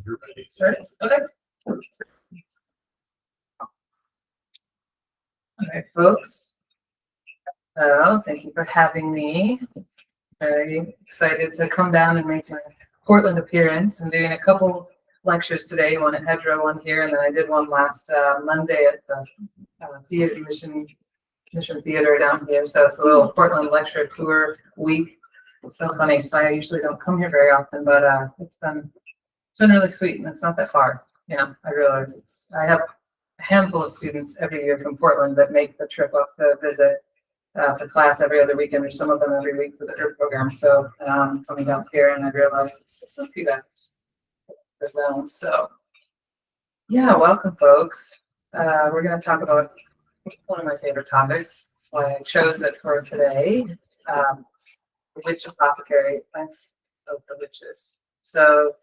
you're ready. Sure. Okay. All right, folks. So thank you for having me. Very excited to come down and make my Portland appearance. I'm doing a couple lectures today, one at Hedgerow, one here, and then I did one last Monday at the theater Mission Theater down here. So it's a little Portland lecture tour week. It's so funny because I usually don't come here very often, but it's been really sweet, and it's not that far. You know, I realize I have a handful of students every year from Portland that make the trip up to visit for class every other weekend, or some of them every week for the herb program. So coming down here, and I realize it's not too bad. The zone. So yeah, welcome, folks. We're going to talk about one of my favorite topics. That's why I chose it for today. The witch apothecary, plants of the witches. So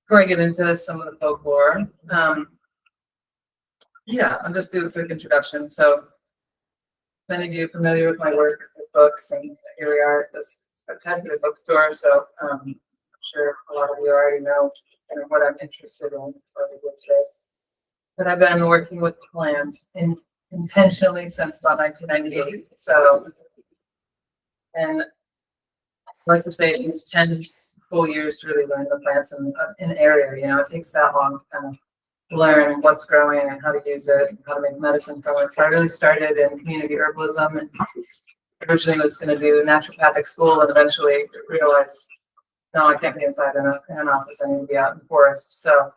before I get into some of the folklore, I'll just do a quick introduction. So many of you are familiar with my work with books, and here we are at this spectacular bookstore. So I'm sure a lot of you already know kind of what I'm interested in for the today. But I've been working with plants intentionally since about 1998. So, and I like to say it takes 10 full years to really learn the plants in an area. You know, it takes that long to kind of learn what's growing and how to use it and how to make medicine from it. So I really started in community herbalism, and originally was going to do naturopathic school, and eventually realized, no, I can't be inside in an office. I need to be out in the forest. So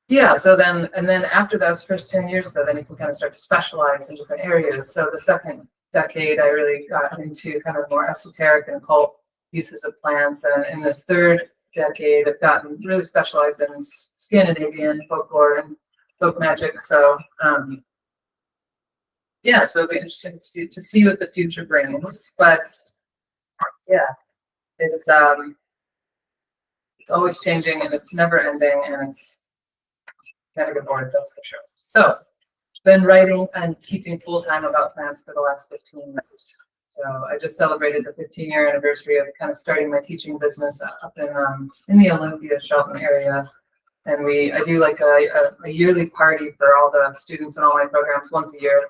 yeah, so then after those first 10 years, though, then you can kind of start to specialize in different areas. So the second decade, I really got into kind of more esoteric and occult uses of plants. And in this third decade, I've gotten really specialized in Scandinavian folklore and folk magic. So so it'll be interesting to see what the future brings. But yeah, it's always changing, and it's never ending, and it's kind of good board, that's for sure. So been writing and teaching full-time about plants for the last 15 years. So I just celebrated the 15-year anniversary of kind of starting my teaching business up in the Olympia, Shelton area. And I do like a yearly party for all the students in all my programs once a year.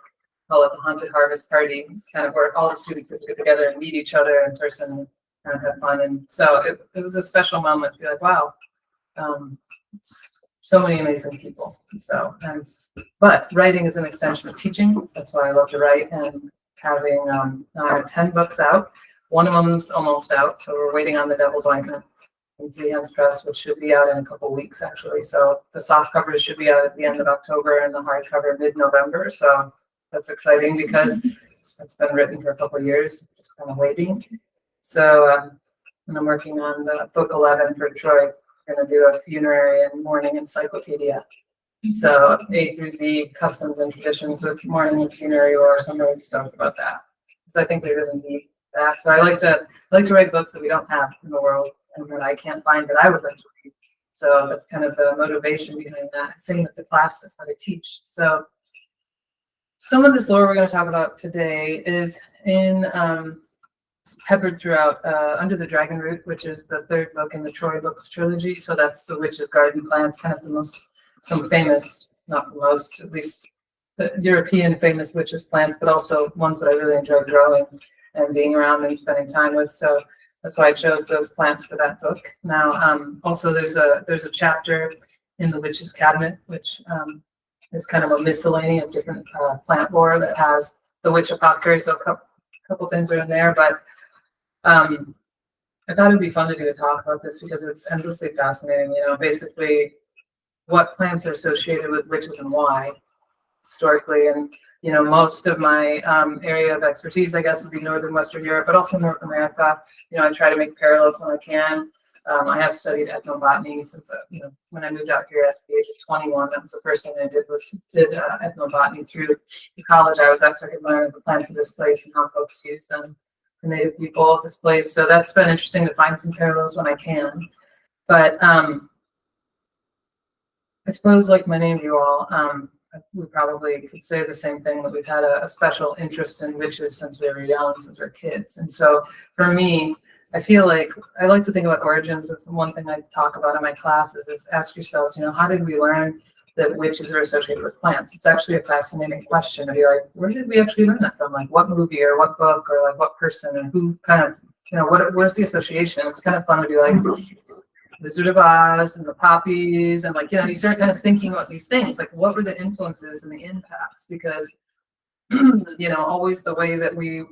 Call it the Haunted Harvest Party. It's kind of where all the students get together and meet each other in person and kind of have fun. And so it was a special moment to be like, wow, so many amazing people. So, but writing is an extension of teaching. That's why I love to write. And having I have 10 books out. One of them's almost out, so we're waiting on The Devil's Ointment in Freehands Press, which should be out in a couple weeks, actually. So the soft covers should be out at the end of October, and the hardcover mid-November. So that's exciting because it's been written for a couple of years, just kind of waiting. So and I'm working on the book 11 for Troy. I'm going to do a funerary and mourning encyclopedia. So A through Z, customs and traditions with mourning and funerary, or so I'm really stoked about that, because I think we really need that. So I like to write books that we don't have in the world and that I can't find that I would like to read. So that's kind of the motivation behind that. Same with the classes that I teach. So some of this lore we're going to talk about today is peppered throughout Under the Dragon Root, which is the third book in the Troy Books trilogy. So that's the witch's garden plants, kind of some famous, not the most, at least the European famous witches plants, but also ones that I really enjoy growing and being around and spending time with. So that's why I chose those plants for that book. Now, also there's a chapter in the Witch's Cabinet, which is kind of a miscellany of different plant lore that has the witch apothecary. So a couple things are in there, but I thought it'd be fun to do a talk about this because it's endlessly fascinating. You know, basically what plants are associated with witches and why historically. And you know, most of my area of expertise, I guess, would be Northern Western Europe, but also North America. You know, I try to make parallels when I can. I have studied ethnobotany since when I moved out here at the age of 21. That was the first thing I did ethnobotany through the college I was at, so I could learn the plants of this place and how folks use them, the native people of this place. So that's been interesting to find some parallels when I can. But I suppose, like many of you all, we probably could say the same thing, that we've had a special interest in witches since we were young, since we were kids. And so for me, I feel like I like to think about origins. One thing I talk about in my classes is ask yourselves, how did we learn that witches are associated with plants? It's actually a fascinating question to be like, where did we actually learn that from? Like what movie or what book or like what person and who kind of, where's the association? It's kind of fun to be like Wizard of Oz and the poppies and like, you start kind of thinking about these things, like what were the influences and the impacts? Because, always the way that we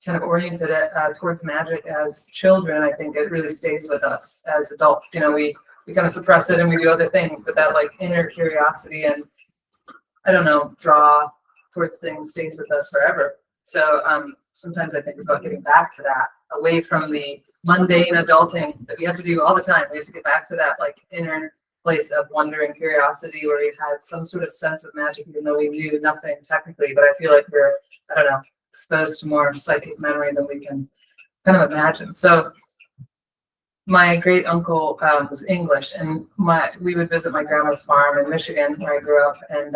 kind of oriented it towards magic as children, I think it really stays with us as adults. We kind of suppress it and we do other things, but that like inner curiosity and draw towards things stays with us forever. So sometimes I think it's about getting back to that, away from the mundane adulting that we have to do all the time. We have to get back to that like inner place of wonder and curiosity where we had some sort of sense of magic, even though we knew nothing technically. But I feel like we're, exposed to more psychic memory than we can kind of imagine. So my great uncle was English, and we would visit my grandma's farm in Michigan where I grew up, and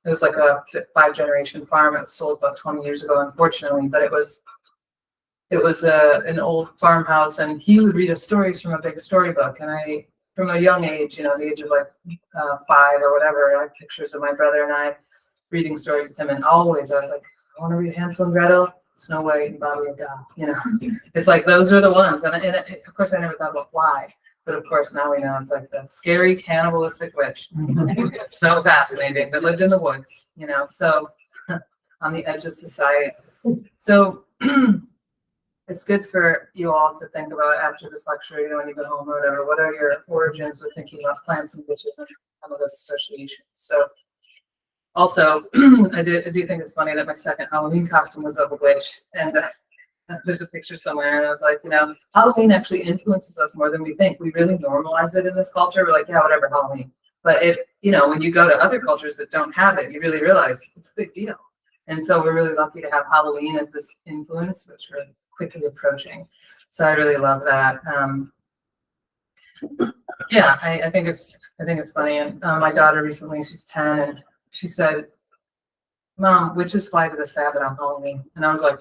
it was like a 5-generation farm. It was sold about 20 years ago, unfortunately, but it was an old farmhouse, and he would read us stories from a big storybook. And from a young age, the age of like 5 or whatever, I have pictures of my brother and I reading stories with him, and always I was like, I want to read Hansel and Gretel, Snow White, and Bobby and God. It's like those are the ones, and of course I never thought about why, but of course now we know it's like the scary cannibalistic witch. So fascinating, that lived in the woods, so on the edge of society. So it's good for you all to think about after this lecture, when you go home or whatever, what are your origins of thinking about plants and witches and some of those associations. So also, I do think it's funny that my second Halloween costume was of a witch, and there's a picture somewhere, and I was like, Halloween actually influences us more than we think. We really normalize it in this culture. We're like, yeah, whatever, Halloween. But when you go to other cultures that don't have it, you really realize it's a big deal. And so we're really lucky to have Halloween as this influence, which we're quickly approaching. So I really love that. Yeah, I think it's funny. And my daughter recently, she's 10, and she said, Mom, witches fly to the Sabbath on Halloween. And I was like,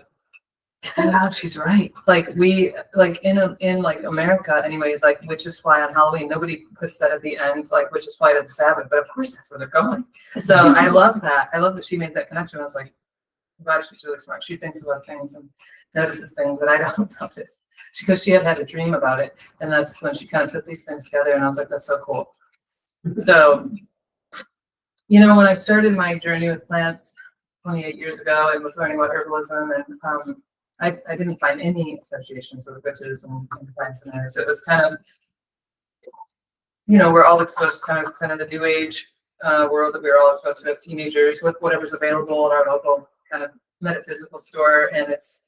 yeah, she's right. Like in like America anyway, like witches fly on Halloween. Nobody puts that at the end, like witches fly to the Sabbath, but of course that's where they're going. So I love that. I love that she made that connection. I was like, wow, she's really smart. She thinks about things and notices things that I don't notice. Because she had a dream about it. And that's when she kind of put these things together, and I was like, that's so cool. So when I started my journey with plants 28 years ago and was learning about herbalism, and I didn't find any associations with witches and plants in there. So it was kind of, we're all exposed to kind of the new age world that we were all exposed to as teenagers with whatever's available at our local kind of metaphysical store. And it's,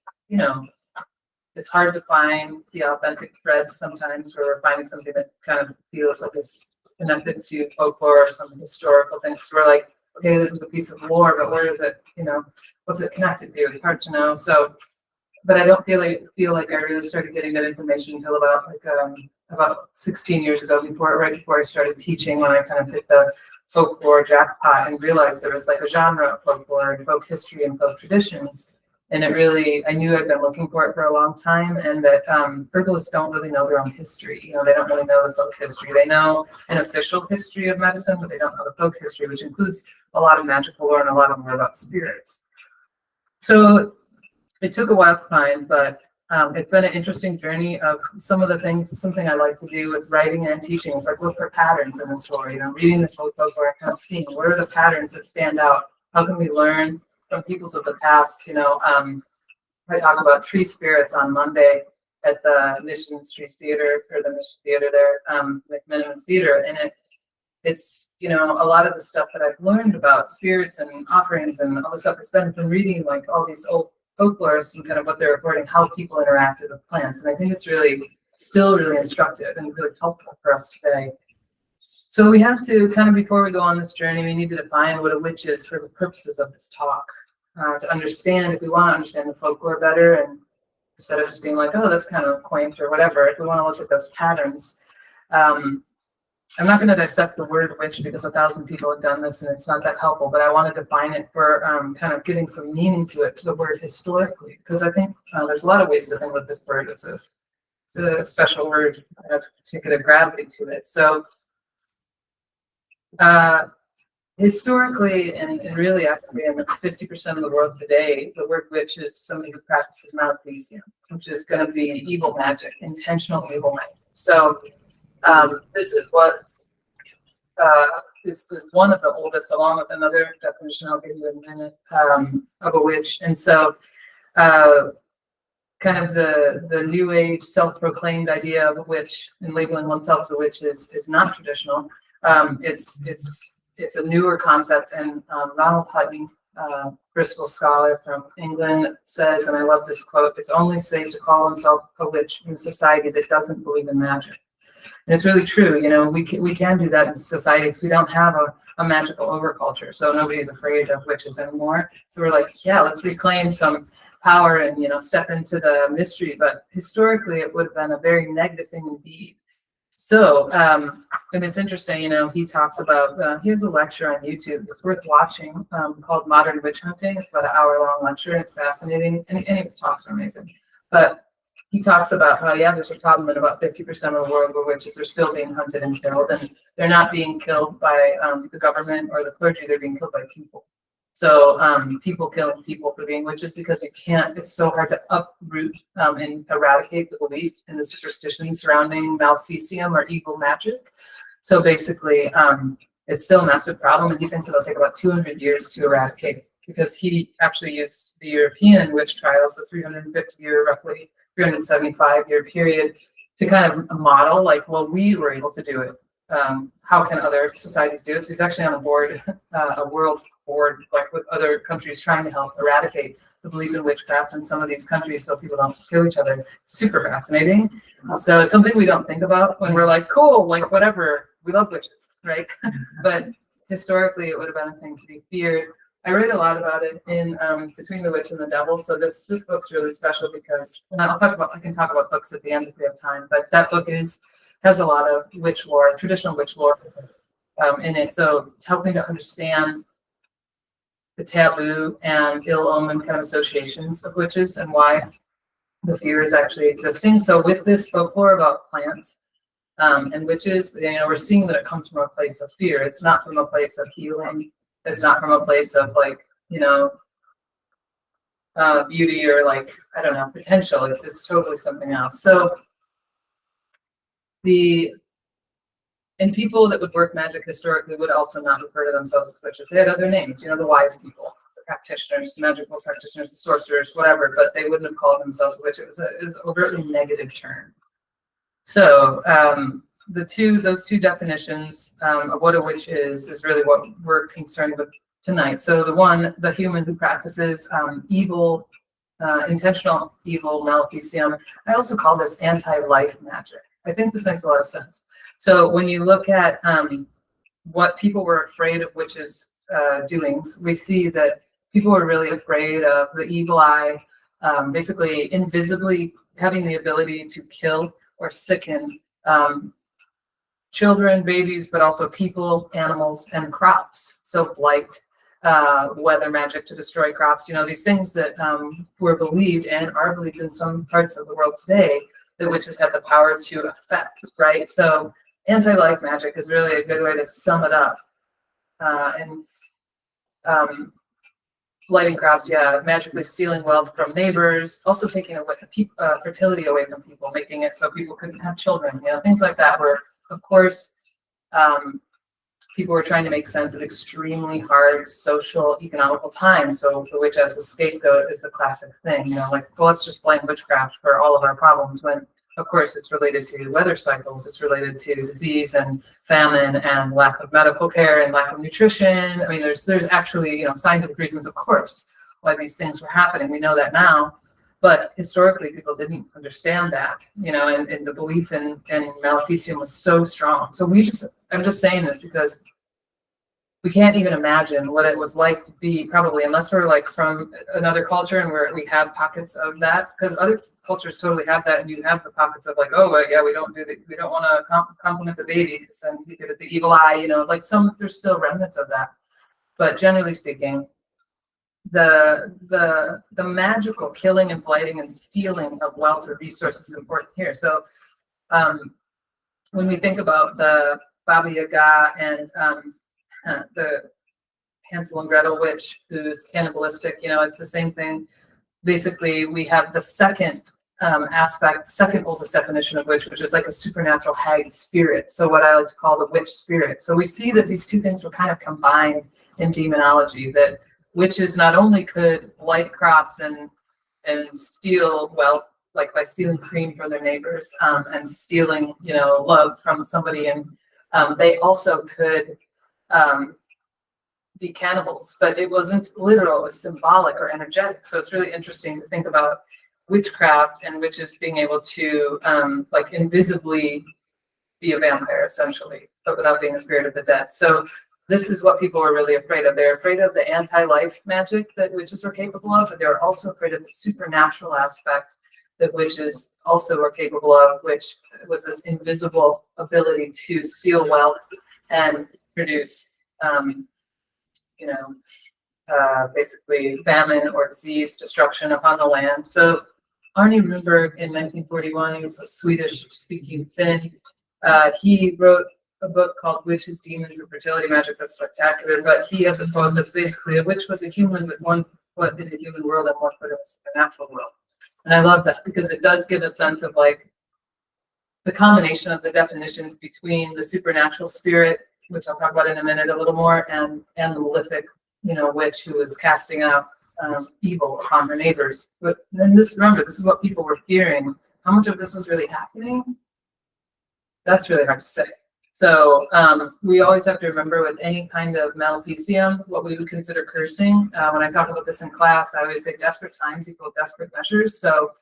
it's hard to find the authentic threads sometimes where we're finding something that kind of feels like it's connected to folklore or some historical things. So we're like, okay, this is a piece of lore, but where is it? What's it connected to? It's hard to know. So, but I don't feel like I really started getting that information until about 16 years ago, right before I started teaching, when I kind of hit the folklore jackpot and realized there was like a genre of folklore and folk history and folk traditions. And it really, I knew I'd been looking for it for a long time, and that herbalists don't really know their own history. They don't really know the folk history. They know an official history of medicine, but they don't know the folk history, which includes a lot of magical lore and a lot of lore about spirits. So it took a while to find, but it's been an interesting journey of something I like to do with writing and teaching is like look for patterns in the story. Reading this whole folklore, kind of seeing what are the patterns that stand out. How can we learn from peoples of the past? I talk about tree spirits on Monday at the Mission Street Theater, or the Mission Theater there, McMenamin's Theater, and it's a lot of the stuff that I've learned about spirits and offerings and all the stuff that's been from reading like all these old folklorists and kind of what they're reporting, how people interacted with plants. And I think it's still really instructive and really helpful for us today. So we have to kind of, before we go on this journey, we need to define what a witch is for the purposes of this talk. To understand, if we want to understand the folklore better, and instead of just being like, oh, that's kind of quaint or whatever, if we want to look at those patterns. I'm not going to dissect the word witch because 1,000 people have done this and it's not that helpful, but I want to define it for kind of giving some meaning to it, to the word historically, because I think there's a lot of ways to think about this word. It's a It's a special word that has a particular gravity to it. So historically, and really actually in 50% of the world today, the word witch is somebody who practices maleficence, which is going to be evil magic, intentional evil magic. So this is what is one of the oldest, along with another definition I'll give you in a minute, of a witch. And so kind of the new age self-proclaimed idea of a witch and labeling oneself as a witch is not traditional. It's a newer concept, and Ronald Hutton, Bristol scholar from England, says, and I love this quote, "It's only safe to call oneself a witch in a society that doesn't believe in magic." And it's really true. You know, we can do that in society because we don't have a magical overculture, so nobody's afraid of witches anymore. So we're like, yeah, let's reclaim some power and, you know, step into the mystery. But historically, it would have been a very negative thing indeed. So, and it's interesting, you know, he talks about, he has a lecture on YouTube. It's worth watching, called Modern Witch Hunting. It's about an hour-long lecture. It's fascinating. And any of his talks are amazing. But he talks about how, yeah, there's a problem in about 50% of the world where witches are still being hunted and killed. And they're not being killed by the government or the clergy. They're being killed by people. So people killing people for being witches because you can't, it's so hard to uproot and eradicate the belief in the superstition surrounding maleficium or evil magic. So basically, it's still a massive problem, and he thinks it'll take about 200 years to eradicate, because he actually used the European witch trials, the 350-year, roughly 375-year period, to kind of model, like, well, we were able to do it. How can other societies do it? So he's actually on a board, a world board, like with other countries trying to help eradicate the belief in witchcraft in some of these countries so people don't kill each other. Super fascinating. So it's something we don't think about when we're like, cool, like whatever, we love witches, right? But historically, it would have been a thing to be feared. I read a lot about it in Between the Witch and the Devil. So this book's really special because, and I can talk about books at the end if we have time, but that book has a lot of witch lore, traditional witch lore in it. So it's helping to understand the taboo and ill omen kind of associations of witches and why the fear is actually existing. So with this folklore about plants and witches, you know, we're seeing that it comes from a place of fear. It's not from a place of healing. It's not from a place of, like, you know, beauty or, like, I don't know, potential. It's totally something else. So and people that would work magic historically would also not refer to themselves as witches. They had other names, you know, the wise people, the practitioners, the magical practitioners, the sorcerers, whatever, but they wouldn't have called themselves a witch. It was an overtly negative term. So those two definitions of what a witch is really what we're concerned with tonight. So the human who practices evil, intentional evil, maleficium. I also call this anti-life magic. I think this makes a lot of sense. So when you look at what people were afraid of witches doings, we see that people were really afraid of the evil eye, basically invisibly having the ability to kill or sicken children, babies, but also people, animals, and crops. So blight, weather magic to destroy crops, you know, these things that were believed and are believed in some parts of the world today, that witches had the power to affect, right? So anti-life magic is really a good way to sum it up. Blighting crops, yeah, magically stealing wealth from neighbors, also taking away fertility away from people, making it so people couldn't have children, you know, things like that, where, of course, people were trying to make sense of extremely hard social, economical times. So the witch as a scapegoat is the classic thing, you know, like, well, let's just blame witchcraft for all of our problems, when, of course, it's related to weather cycles, it's related to disease and famine and lack of medical care and lack of nutrition. I mean, there's actually, you know, scientific reasons, of course, why these things were happening. We know that now, but historically, people didn't understand that, you know, and the belief in maleficium was so strong. So I'm just saying this because we can't even imagine what it was like to be, probably, unless we're like from another culture and where we have pockets of that, because other cultures totally have that, and you have the pockets of like, oh, yeah, we don't want to compliment the baby because then we give it the evil eye, you know, like there's still remnants of that. But generally speaking, the magical killing and blighting and stealing of wealth or resources is important here. So when we think about the Baba Yaga and the Hansel and Gretel witch who's cannibalistic, it's the same thing. Basically, we have the second aspect, second oldest definition of witch, which is like a supernatural hag spirit. So what I like to call the witch spirit. So we see that these two things were kind of combined in demonology, that witches not only could blight crops and steal wealth, like by stealing cream from their neighbors, and stealing, love from somebody, and they also could be cannibals, but it wasn't literal, it was symbolic or energetic. So it's really interesting to think about witchcraft and witches being able to like invisibly be a vampire essentially, but without being a spirit of the dead. So this is what people were really afraid of. They're afraid of the anti-life magic that witches are capable of, but they're also afraid of the supernatural aspect that witches also are capable of, which was this invisible ability to steal wealth and produce, basically famine or disease, destruction upon the land. So Arne Runberg in 1941, he was a Swedish-speaking Finn. He wrote a book called Witches, Demons, and Fertility Magic that's spectacular, but he has a quote that's basically a witch was a human with one foot in the human world and one foot in the supernatural world. And I love that because it does give a sense of like the combination of the definitions between the supernatural spirit, which I'll talk about in a minute a little more, and the malefic, witch who was casting out evil upon her neighbors. But then remember, this is what people were fearing. How much of this was really happening? That's really hard to say. So we always have to remember with any kind of maleficium, what we would consider cursing. When I talk about this in class, I always say desperate times equal desperate measures. So,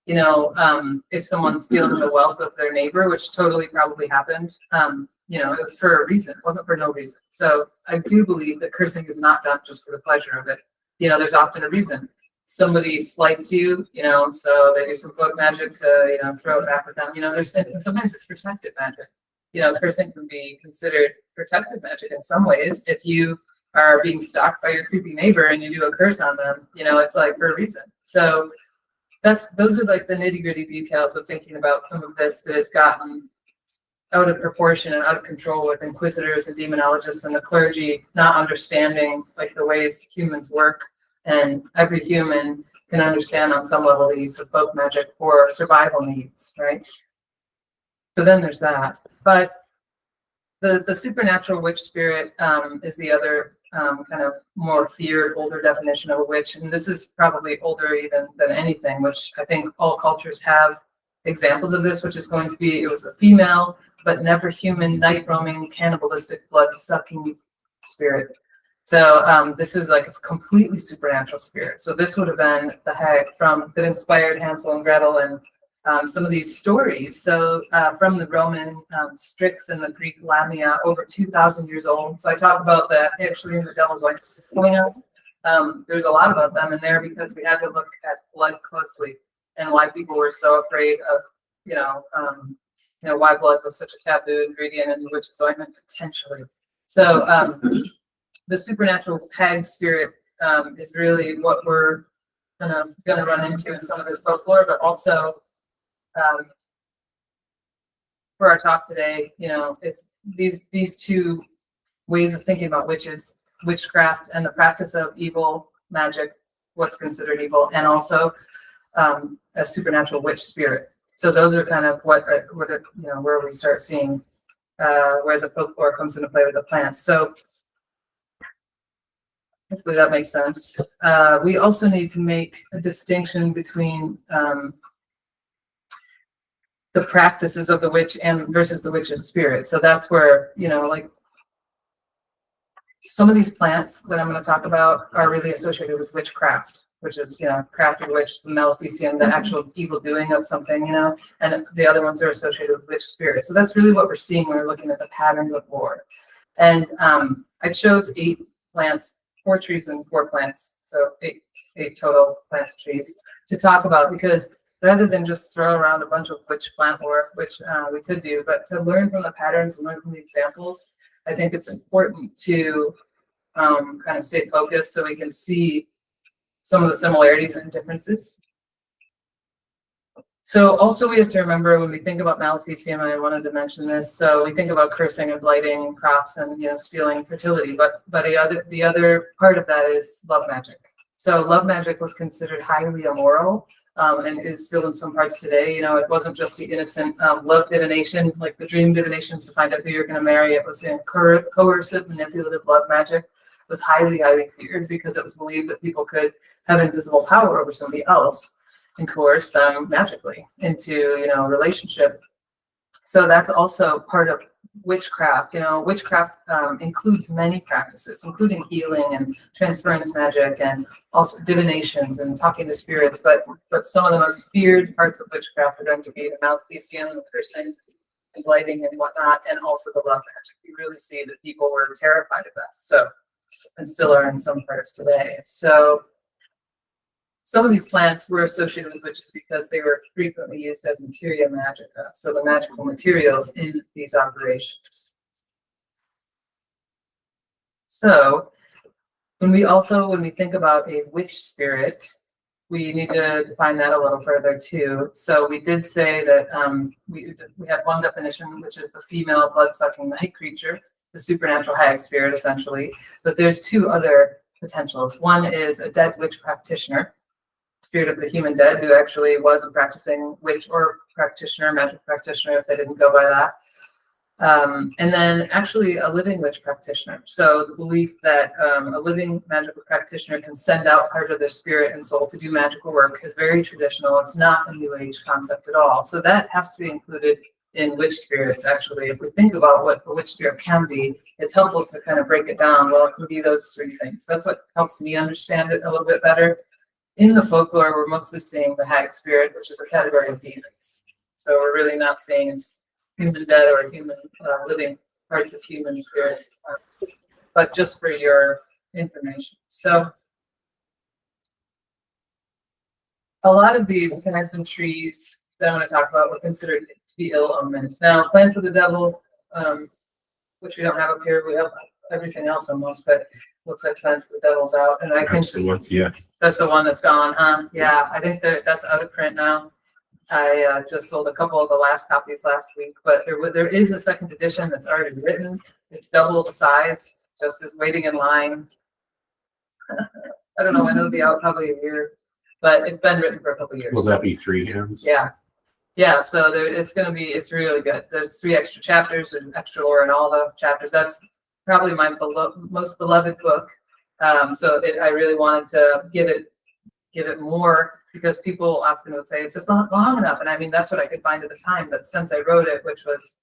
if someone's stealing the wealth of their neighbor, which totally probably happened, it was for a reason. It wasn't for no reason. So I do believe that cursing is not done just for the pleasure of it. There's often a reason. Somebody slights you, so they do some folk magic to, throw it back at them. And sometimes it's protective magic. Cursing can be considered protective magic in some ways. If you are being stalked by your creepy neighbor and you do a curse on them, it's like for a reason. So those are like the nitty-gritty details of thinking about some of this that has gotten out of proportion and out of control with inquisitors and demonologists and the clergy not understanding like the ways humans work, and every human can understand on some level the use of folk magic for survival needs, right? So then there's that. But the supernatural witch spirit is the other kind of more feared, older definition of a witch. And this is probably older even than anything, which I think all cultures have examples of this, which is going to be, it was a female, but never human, night roaming, cannibalistic, blood sucking spirit. So this is like a completely supernatural spirit. So this would have been the hag that inspired Hansel and Gretel and some of these stories. So from the Roman Strix and the Greek Lamia, over 2,000 years old. So I talk about that actually in the Devil's Wife coming up. There's a lot about them in there because we had to look at blood closely and why people were so afraid of, why blood was such a taboo ingredient in the witch's ointment potentially. So the supernatural hag spirit is really what we're going to run into in some of this folklore, but also for our talk today, it's these two ways of thinking about witches, witchcraft and the practice of evil magic, what's considered evil, and also a supernatural witch spirit. So those are kind of where we start seeing where the folklore comes into play with the plants. So hopefully that makes sense. We also need to make a distinction between the practices of the witch versus the witch's spirit. So that's where, like some of these plants that I'm going to talk about are really associated with witchcraft, which is, crafted witch, the maleficium, the actual evil doing of something, and the other ones are associated with witch spirit. So that's really what we're seeing when we're looking at the patterns of lore. And I chose 8 plants, 4 trees and 4 plants. So eight total plants and trees to talk about, because rather than just throw around a bunch of witch plant lore, which we could do, but to learn from the patterns and learn from the examples, I think it's important to kind of stay focused so we can see some of the similarities and differences. So also we have to remember when we think about maleficium, I wanted to mention this, so we think about cursing and blighting crops and, stealing fertility, but the other part of that is love magic. So love magic was considered highly immoral, and is still in some parts today. It wasn't just the innocent love divination, like the dream divinations to find out who you're going to marry. It was coercive, manipulative love magic. It was highly, highly feared because it was believed that people could have invisible power over somebody else and coerce them magically into, a relationship. So that's also part of witchcraft. Witchcraft includes many practices, including healing and transference magic and also divinations and talking to spirits. But some of the most feared parts of witchcraft are going to be the maleficium, the cursing and blighting and whatnot, and also the love magic. You really see that people were terrified of that. So, and still are in some parts today. So some of these plants were associated with witches because they were frequently used as materia magica, so the magical materials in these operations. So when we think about a witch spirit, we need to define that a little further too. So we did say that we had one definition, which is the female blood-sucking night creature, the supernatural hag spirit, essentially. But there's two other potentials. One is a dead witch practitioner, spirit of the human dead, who actually was a practicing witch or practitioner, magic practitioner, if they didn't go by that. And then actually a living witch practitioner. So the belief that a living magical practitioner can send out part of their spirit and soul to do magical work is very traditional. It's not a new age concept at all. So that has to be included in witch spirits, actually. If we think about what a witch spirit can be, it's helpful to kind of break it down. Well, it can be those three things. That's what helps me understand it a little bit better. In the folklore, we're mostly seeing the hag spirit, which is a category of demons. So we're really not seeing human dead or human living parts of human spirits, but just for your information. So a lot of these plants and trees that I'm going to talk about were considered to be ill-omened. Now, plants of the devil, which we don't have up here, we have everything else almost, but looks like plants of the devil's out. And I think that's the one that's gone, huh? Yeah, I think that's out of print now. I just sold a couple of the last copies last week, but there is a second edition that's already written. It's double the size, just is waiting in line. I don't know when it'll be out, probably a year, but it's been written for a couple of years. Will that be 3 hands? Yeah. So it's really good. There's 3 extra chapters and extra lore in all the chapters. That's probably my most beloved book. So I really wanted to give it more, because people often would say it's just not long enough. And I mean, that's what I could find at the time. But since I wrote it, which was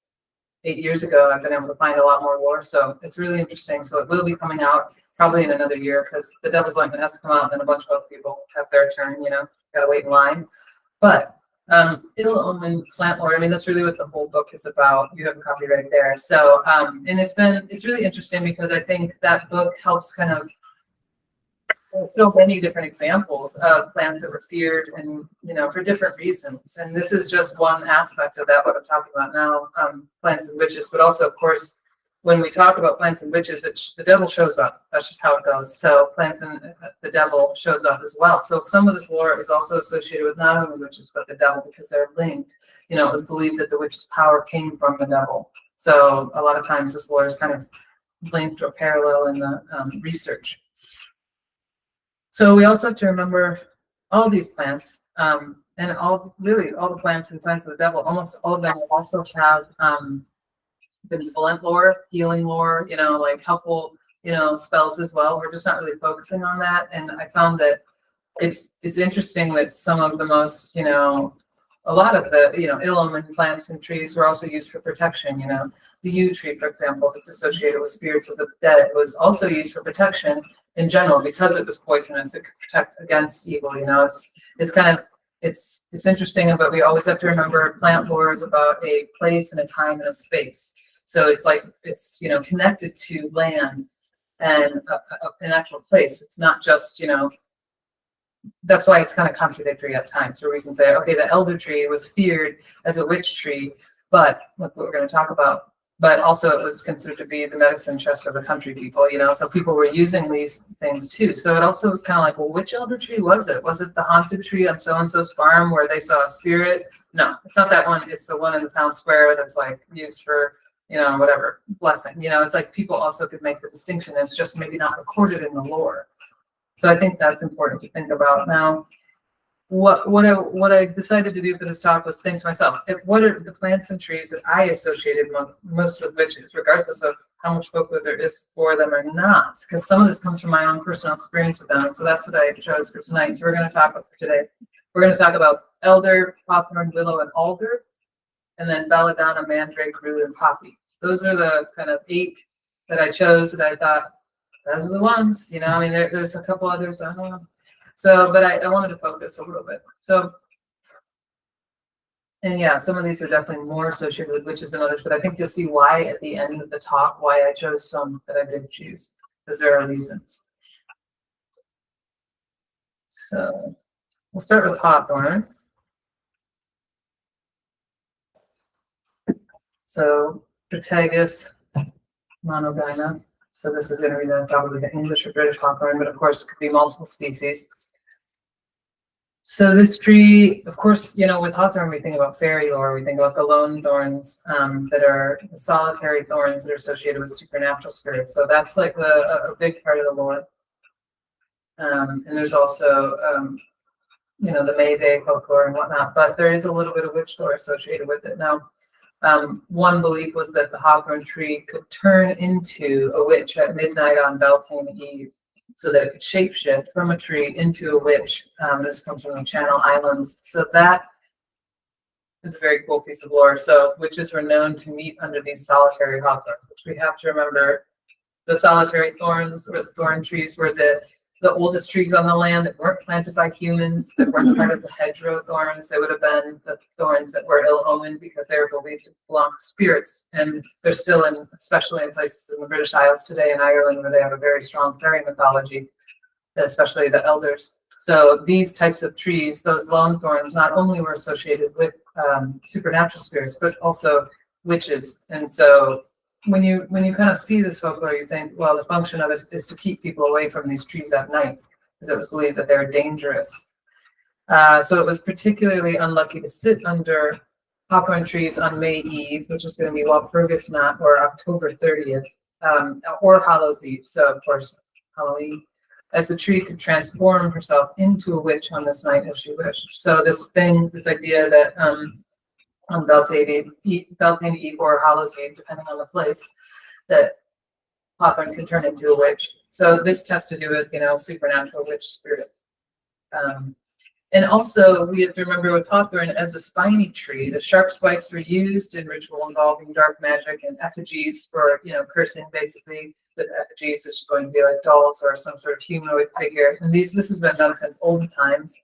8 years ago, I've been able to find a lot more lore. So it's really interesting. So it will be coming out probably in another year, because The Devil's Ointment has to come out, and then a bunch of other people have their turn, got to wait in line. But ill-omened plant lore, I mean, that's really what the whole book is about. You have a copy right there. So, and it's really interesting, because I think that book helps kind of so many different examples of plants that were feared and, for different reasons. And this is just one aspect of that, what I'm talking about now, plants and witches. But also, of course, when we talk about plants and witches, the devil shows up. That's just how it goes. So plants and the devil shows up as well. So some of this lore is also associated with not only witches, but the devil, because they're linked. It was believed that the witch's power came from the devil. So a lot of times this lore is kind of linked or parallel in the research. So we also have to remember all these plants, and all the plants and plants of the devil, almost all of them also have benevolent lore, healing lore, like helpful, spells as well. We're just not really focusing on that. And I found that it's interesting that some of the most, a lot of the, ill-omened plants and trees were also used for protection. The yew tree, for example, that's associated with spirits of the dead, was also used for protection in general, because it was poisonous. It could protect against evil. It's interesting, but we always have to remember plant lore is about a place and a time and a space. So it's connected to land and an actual place. It's not just, that's why it's kind of contradictory at times, where we can say, okay, the elder tree was feared as a witch tree, but like what we're going to talk about, but also it was considered to be the medicine chest of the country people, you know, so people were using these things too. So it also was kind of like, well, which elder tree was it? Was it the haunted tree on so-and-so's farm where they saw a spirit? No, it's not that one. It's the one in the town square that's like used for, you know, whatever, blessing. You know, it's like people also could make the distinction. It's just maybe not recorded in the lore. So I think that's important to think about. Now, what I decided to do for this talk was think to myself, what are the plants and trees that I associated most with witches, regardless of how much folklore there is for them or not? Because some of this comes from my own personal experience with them. And so that's what I chose for tonight. So we're going to talk about today. We're going to talk about elder, hawthorn, willow, and alder, and then belladonna, mandrake, rue, and poppy. Those are the kind of 8 that I chose that I thought, those are the ones. You know, I mean, there's a couple others, I don't know. So, but I wanted to focus a little bit. So, and yeah, some of these are definitely more associated with witches than others, but I think you'll see why at the end of the talk, why I chose some that I did choose, because there are reasons. So, we'll start with hawthorn. So, Protagus monogyna. So this is going to be probably the English or British hawthorn, but of course it could be multiple species. So this tree, of course, you know, with hawthorn, we think about fairy lore. We think about the lone thorns that are the solitary thorns that are associated with supernatural spirits. So that's like a big part of the lore. And there's also, you know, the May Day folklore and whatnot, but there is a little bit of witch lore associated with it. Now, one belief was that the hawthorn tree could turn into a witch at midnight on Beltane Eve, so that it could shapeshift from a tree into a witch. This comes from the Channel Islands. So that is a very cool piece of lore. So witches were known to meet under these solitary hawthorns, which we have to remember. The solitary thorns or the thorn trees were the oldest trees on the land that weren't planted by humans, that weren't part of the hedgerow thorns. They would have been the thorns that were ill-omened because they were believed to belong to spirits. And they're still in, especially in places in the British Isles today, in Ireland, where they have a very strong fairy mythology, especially the elders. So these types of trees, those lone thorns, not only were associated with supernatural spirits, but also witches. And so when you kind of see this folklore, you think, well, the function of it is to keep people away from these trees at night, because it was believed that they're dangerous. So it was particularly unlucky to sit under hawthorn trees on May Eve, which is going to be Walpurgis Night, or October 30th, or Hallows Eve. So of course, Halloween, as the tree could transform herself into a witch on this night if she wished. So this idea that on Beltane Eve or Hallows Eve, depending on the place, that hawthorn can turn into a witch. So this has to do with, you know, supernatural witch spirit. And also we have to remember with hawthorn as a spiny tree, the sharp spikes were used in ritual involving dark magic and effigies for, you know, cursing, basically, with effigies, which is going to be like dolls or some sort of humanoid figure. And this has been done since old times.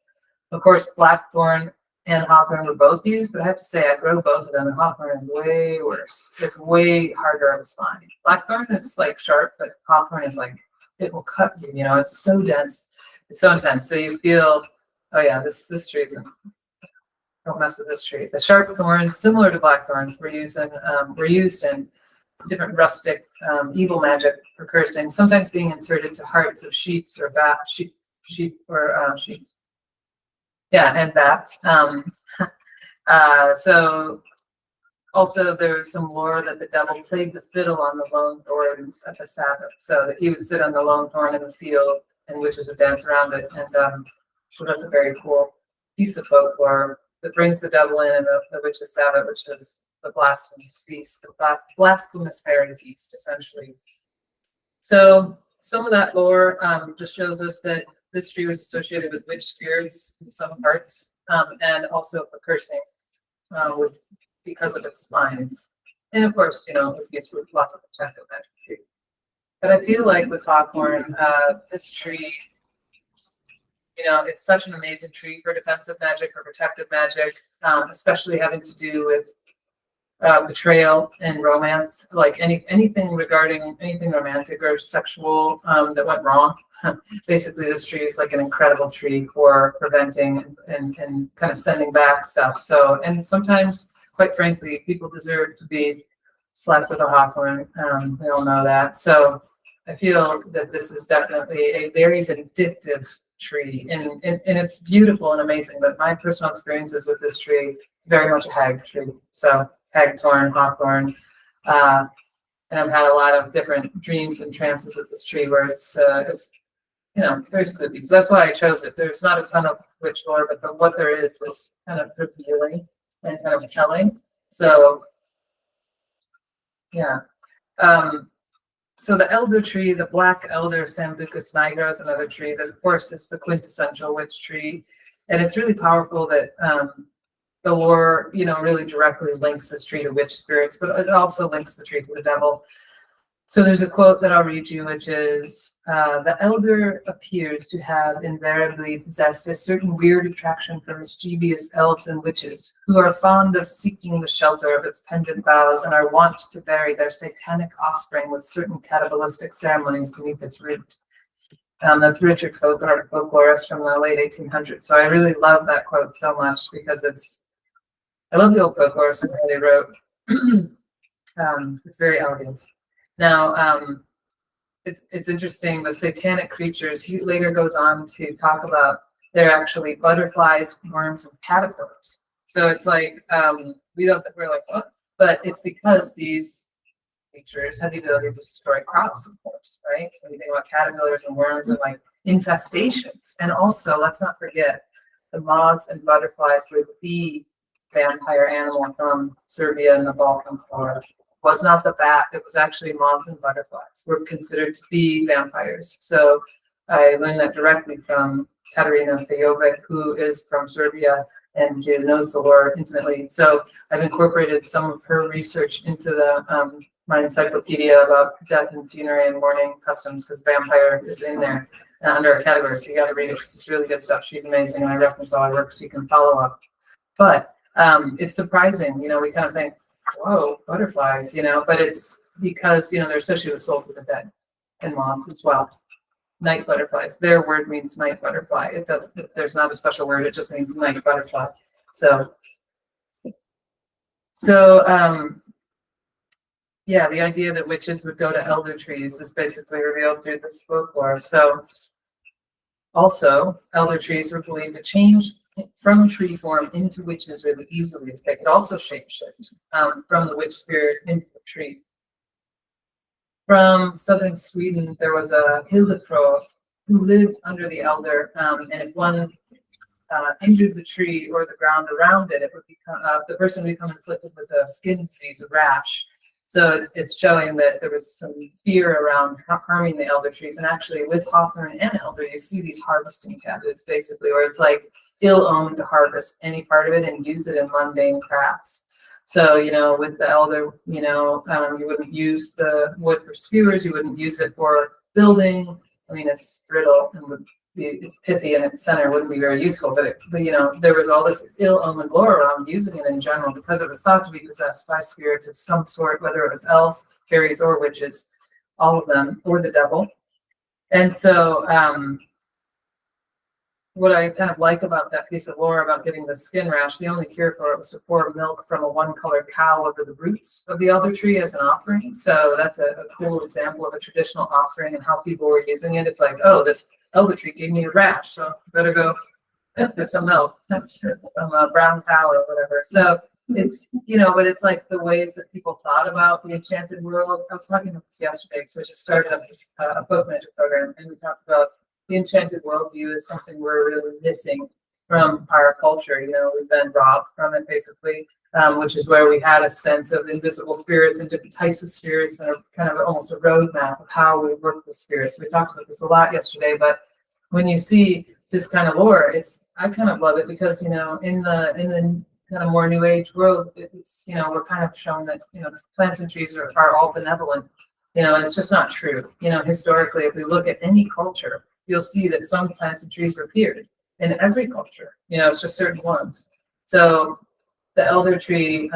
Of course, blackthorn and hawthorn were both used, but I have to say I grow both of them, and hawthorn is way worse. It's way harder on the spine. Blackthorn is like sharp, but hawthorn is like, it will cut you, you know, it's so dense, it's so intense. So you feel, oh yeah, this tree isn't, don't mess with this tree. The sharp thorns, similar to blackthorns, were used in different rustic evil magic for cursing, sometimes being inserted to hearts of sheep or sheep. Yeah, and bats. So also there's some lore that the devil played the fiddle on the lone thorns at the Sabbath, so that he would sit on the lone thorn in the field and witches would dance around it. And so that's a very cool piece of folklore that brings the devil in and the witches' Sabbath, which is the blasphemous feast, the blasphemous fairy feast, essentially. So some of that lore just shows us that this tree was associated with witch spirits in some parts, and also for cursing, because of its spines. And of course, you know, it gets with lots of protective magic too. But I feel like with hawthorn, this tree, you know, it's such an amazing tree for defensive magic or protective magic, especially having to do with betrayal and romance, like anything regarding anything romantic or sexual that went wrong. Basically, this tree is like an incredible tree for preventing and kind of sending back stuff. So, and sometimes, quite frankly, people deserve to be slept with a hawthorn. We all know that. So I feel that this is definitely a very vindictive tree, and it's beautiful and amazing. But my personal experiences with this tree, it's very much a hag tree. So hagthorn, hawthorn, and I've had a lot of different dreams and trances with this tree where it's it's very spooky. So that's why I chose it. There's not a ton of witch lore, but what there is kind of revealing and kind of telling. So yeah. So the elder tree, the black elder, Sambucus nigra, is another tree that, of course, is the quintessential witch tree. And it's really powerful that the lore, really directly links this tree to witch spirits, but it also links the tree to the devil. So there's a quote that I'll read you, which is, the elder appears to have invariably possessed a certain weird attraction for mischievous elves and witches, who are fond of seeking the shelter of its pendant boughs and are wont to bury their satanic offspring with certain cannibalistic ceremonies beneath its root. That's Richard Folklore, a folklorist from the late 1800s. So I really love that quote so much because I love the old folklorists and how they wrote. It's very elegant. Now, it's interesting, the satanic creatures, he later goes on to talk about they're actually butterflies, worms, and caterpillars. So it's like, we're like, what? But it's because these creatures have the ability to destroy crops, of course, right? So you think about caterpillars and worms and like infestations. And also, let's not forget, the moths and butterflies were the vampire animal from Serbia and the Balkans. Was not the bat, it was actually moths and butterflies were considered to be vampires. So I learned that directly from Katarina Pejovic, who is from Serbia and who knows the lore intimately. So I've incorporated some of her research into the my encyclopedia about death and funerary and mourning customs, because vampire is in there under a category. So you got to read it because it's really good stuff. She's amazing, and I reference all her work so you can follow up. But it's surprising, we kind of think, whoa, butterflies, but it's because, they're associated with souls of the dead and moths as well. Night butterflies. Their word means night butterfly. There's not a special word. It just means night butterfly. So yeah, the idea that witches would go to elder trees is basically revealed through this folklore. So also, elder trees were believed to change from tree form into witches really easily. They could also shapeshift from the witch spirit into the tree. From southern Sweden, there was a Hildefro who lived under the elder, and if one injured the tree or the ground around it, it would become the person would become inflicted with a skin disease, a rash. So it's showing that there was some fear around harming the elder trees. And actually, with hawthorn and elder, you see these harvesting taboos, basically, where it's like ill-omened to harvest any part of it and use it in mundane crafts. So, with the elder, you wouldn't use the wood for skewers, you wouldn't use it for building. I mean, it's brittle and it's pithy in its center, wouldn't be very useful, but there was all this ill-omened lore around using it in general because it was thought to be possessed by spirits of some sort, whether it was elves, fairies, or witches, all of them, or the devil. And so, what I kind of like about that piece of lore about getting the skin rash, the only cure for it was to pour milk from a one-colored cow over the roots of the elder tree as an offering. So that's a cool example of a traditional offering and how people were using it. It's like, oh, this elder tree gave me a rash, so better go get some milk from a brown cow or whatever. So it's, but it's like the ways that people thought about the enchanted world. I was talking about this yesterday, so I just started up this book magic program, and we talked about the enchanted worldview is something we're really missing from our culture. We've been robbed from it, basically, which is where we had a sense of invisible spirits and different types of spirits and a kind of almost a roadmap of how we work with spirits. We talked about this a lot yesterday, but when you see this kind of lore, I kind of love it because, in the kind of more new age world, it's, we're kind of shown that, plants and trees are all benevolent, and it's just not true. Historically, if we look at any culture, you'll see that some plants and trees were feared in every culture. It's just certain ones. So the elder tree,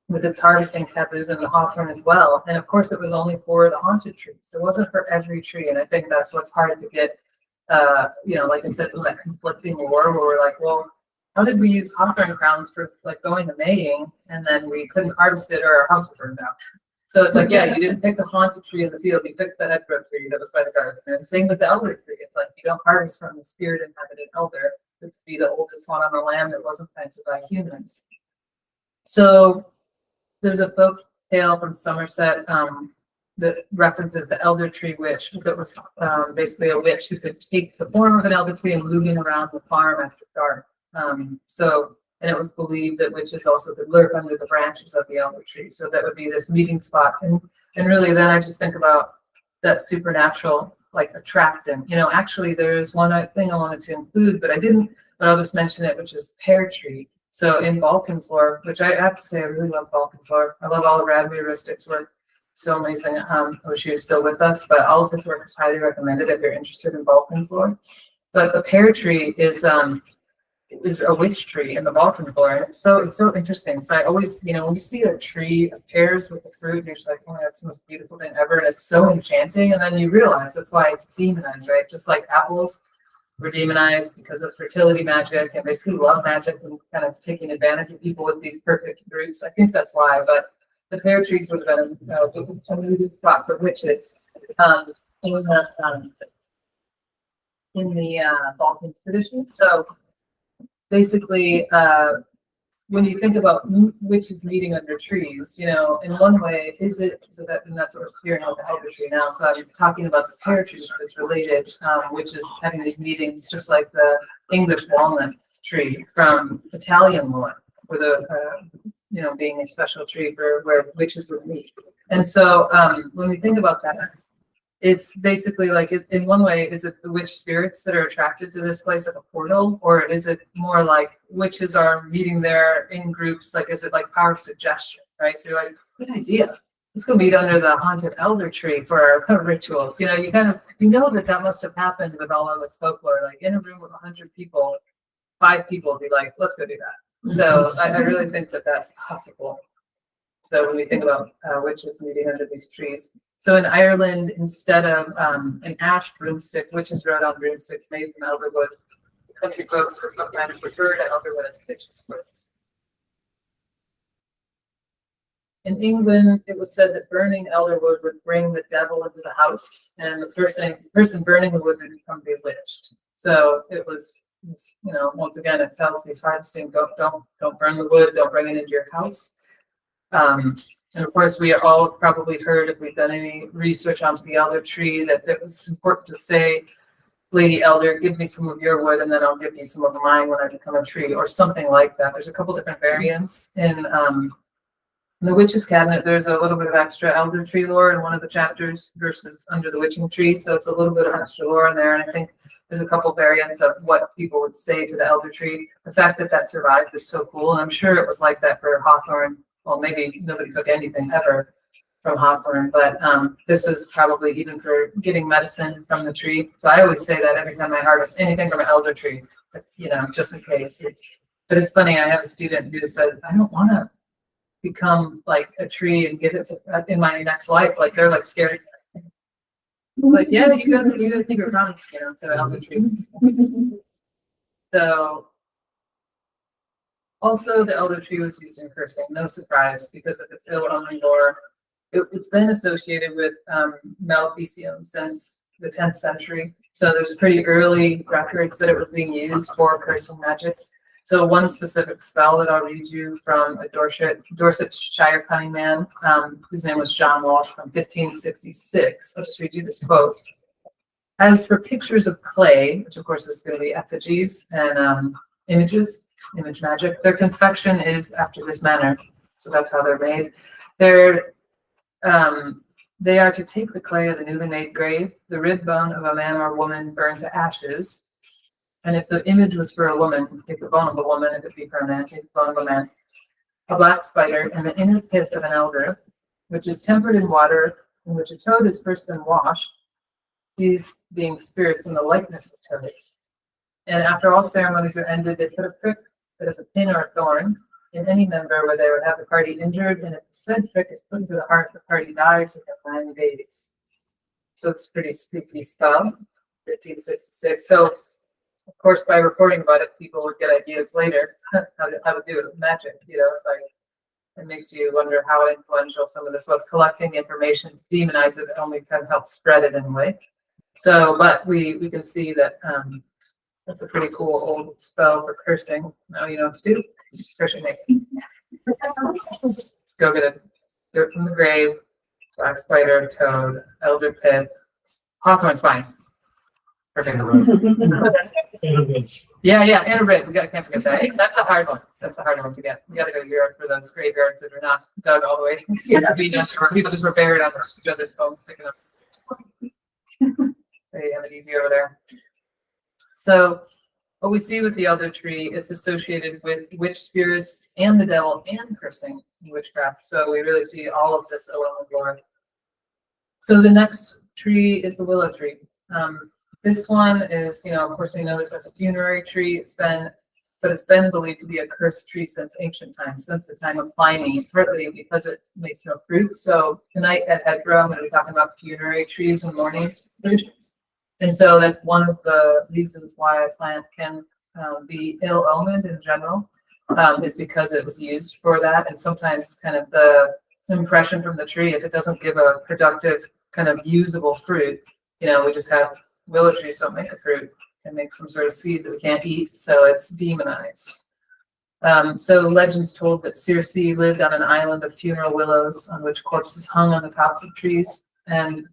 with its harvesting taboos, and the hawthorn as well. And of course, it was only for the haunted trees. It wasn't for every tree. And I think that's what's hard to get, like I said, some of that conflicting lore where we're like, well, how did we use hawthorn crowns for like going to Maying, and then we couldn't harvest it or our house would burn down? So it's like, yeah, you didn't pick the haunted tree in the field, you picked the hedgerow tree that was by the garden. And same with the elder tree. It's like you don't harvest from the spirit inhabited elder. It would be the oldest one on the land that wasn't planted by humans. So there's a folk tale from Somerset that references the elder tree witch, that was basically a witch who could take the form of an elder tree and moving around the farm after dark. And it was believed that witches also could lurk under the branches of the elder tree. So that would be this meeting spot. And really then I just think about that supernatural, like attractant. You know, actually there is one thing I wanted to include, but I didn't, but I'll just mention it, which is the pear tree. So in Balkan's lore, which I have to say, I really love Balkan's lore. I love all the Radmir Ristick's work. So amazing. I wish he was still with us, but all of his work is highly recommended if you're interested in Balkan's lore. But the pear tree is a witch tree in the Balkans lore. And it's so interesting. So I always, you know, when you see a tree of pears with the fruit, you're just like, oh, that's the most beautiful thing ever. And it's so enchanting. And then you realize that's why it's demonized, right? Just like apples were demonized because of fertility magic and basically love magic and kind of taking advantage of people with these perfect fruits. I think that's why. But the pear trees would have been a good spot for witches. In the Balkans tradition. So basically, when you think about witches meeting under trees, you know, in one way, is it so that, and that's what we're spearing with the elder tree now. So I'm talking about the pear tree because it's related, which is having these meetings, just like the English walnut tree from Italian lore, with you know, being a special tree for where witches would meet. And so when we think about that, it's basically like, in one way, is it the witch spirits that are attracted to this place like a portal, or is it more like witches are meeting there in groups? Like, is it like power of suggestion, right? So you're like, good idea. Let's go meet under the haunted elder tree for our rituals. You know, you kind of, you know that must have happened with all of this folklore. Like in a room with 100 people, 5 people would be like, let's go do that. So I really think that that's possible. So when we think about witches meeting under these trees. So in Ireland, instead of an ash broomstick, witches rode on broomsticks made from elderwood. Country folks would sometimes refer to elderwood as witches' foot. In England, it was said that burning elderwood would bring the devil into the house, and the person burning the wood would become bewitched. So it was, you know, once again, it tells these harvesting, don't burn the wood, don't bring it into your house. And of course, we all probably heard, if we've done any research onto the elder tree, that it was important to say, Lady Elder, give me some of your wood, and then I'll give you some of mine when I become a tree, or something like that. There's a couple different variants in the witch's cabinet. There's a little bit of extra elder tree lore in one of the chapters versus under the witching tree, so it's a little bit of extra lore in there. And I think there's a couple variants of what people would say to the elder tree. The fact that survived is so cool, and I'm sure it was like that for hawthorn. Well, maybe nobody took anything ever from hawthorn, but this was probably even for getting medicine from the tree. So I always say that every time I harvest anything from an elder tree, you know, just in case. But it's funny, I have a student who says, I don't want to become like a tree and get it in my next life. Like they're like scared. It's like, yeah, you gotta keep your promise, you know, to the elder tree. So also, the elder tree was used in cursing, no surprise, because of its ill-omened lore. It's been associated with maleficium since the 10th century. So there's pretty early records that it was being used for cursing magic. So one specific spell that I'll read you from a Dorsetshire cunning man, whose name was John Walsh, from 1566. I'll just read you this quote. As for pictures of clay, which of course is going to be effigies and images, image magic, their confection is after this manner. So that's how they're made. They are to take the clay of the newly made grave, the rib bone of a man or woman burned to ashes, and if the image was for a woman, take the bone of a woman. If it be for a man, take the bone of a man. A black spider and the inner pith of an elder, which is tempered in water, in which a toad has first been washed, these being spirits in the likeness of toads. And after all ceremonies are ended, they put a prick that is a pin or a thorn in any member where they would have the party injured, and if the said prick is put into the heart, the party dies within 9 days. So it's a pretty spooky spell, 1566. So of course, by reporting about it, people would get ideas later how to do it with magic. It's like it makes you wonder how influential some of this was. Collecting information to demonize it only kind of helps spread it in a way. So, but we can see that that's a pretty cool old spell for cursing. Now you know what to do. Cursing making. Let's go get a dirt from the grave, black spider, toad, elder pith, hawthorn spines. Perfect. Yeah, and a rib. Can't forget that. That's a hard one. That's a hard one to get. We got to go to Europe for those graveyards that are not dug all the way. People just were buried on each other's bones, sticking up. They have it easy over there. So, what we see with the elder tree, it's associated with witch spirits and the devil and cursing in witchcraft. So we really see all of this around the glory. So the next tree is the willow tree. This one is, of course, we know this as a funerary tree. It's been believed to be a cursed tree since ancient times, since the time of Pliny, partly because it makes no fruit. So tonight at Hedra, I'm going to be talking about funerary trees and mourning traditions. And so that's one of the reasons why a plant can be ill-omened in general, is because it was used for that. And sometimes kind of the impression from the tree, if it doesn't give a productive kind of usable fruit, we just have willow trees don't make a fruit and make some sort of seed that we can't eat, so it's demonized. So legends told that Circe lived on an island of funeral willows on which corpses hung on the tops of trees, and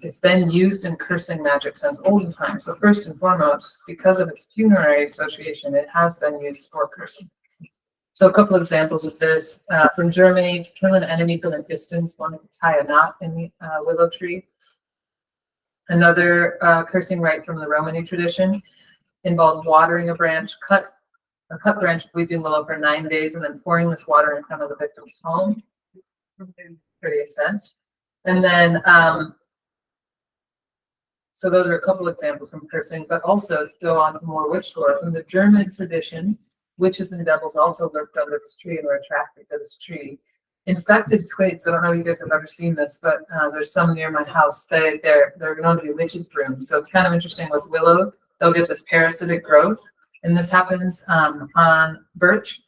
it's been used in cursing magic since olden times. So first and foremost, because of its funerary association, it has been used for cursing. So a couple examples of this. From Germany, to kill an enemy from a distance, one to tie a knot in the willow tree. Another cursing rite from the Romany tradition involved watering a cut branch of weeping willow for 9 days and then pouring this water in front of the victim's home. Pretty intense. And then, so those are a couple examples from cursing, but also to go on to more witch lore. From the German tradition, witches and devils also lurked under this tree and were attracted to this tree. Infected twigs, I don't know if you guys have ever seen this, but there's some near my house. They're known to be witches' brooms. So it's kind of interesting with willow, they'll get this parasitic growth. And this happens on birch.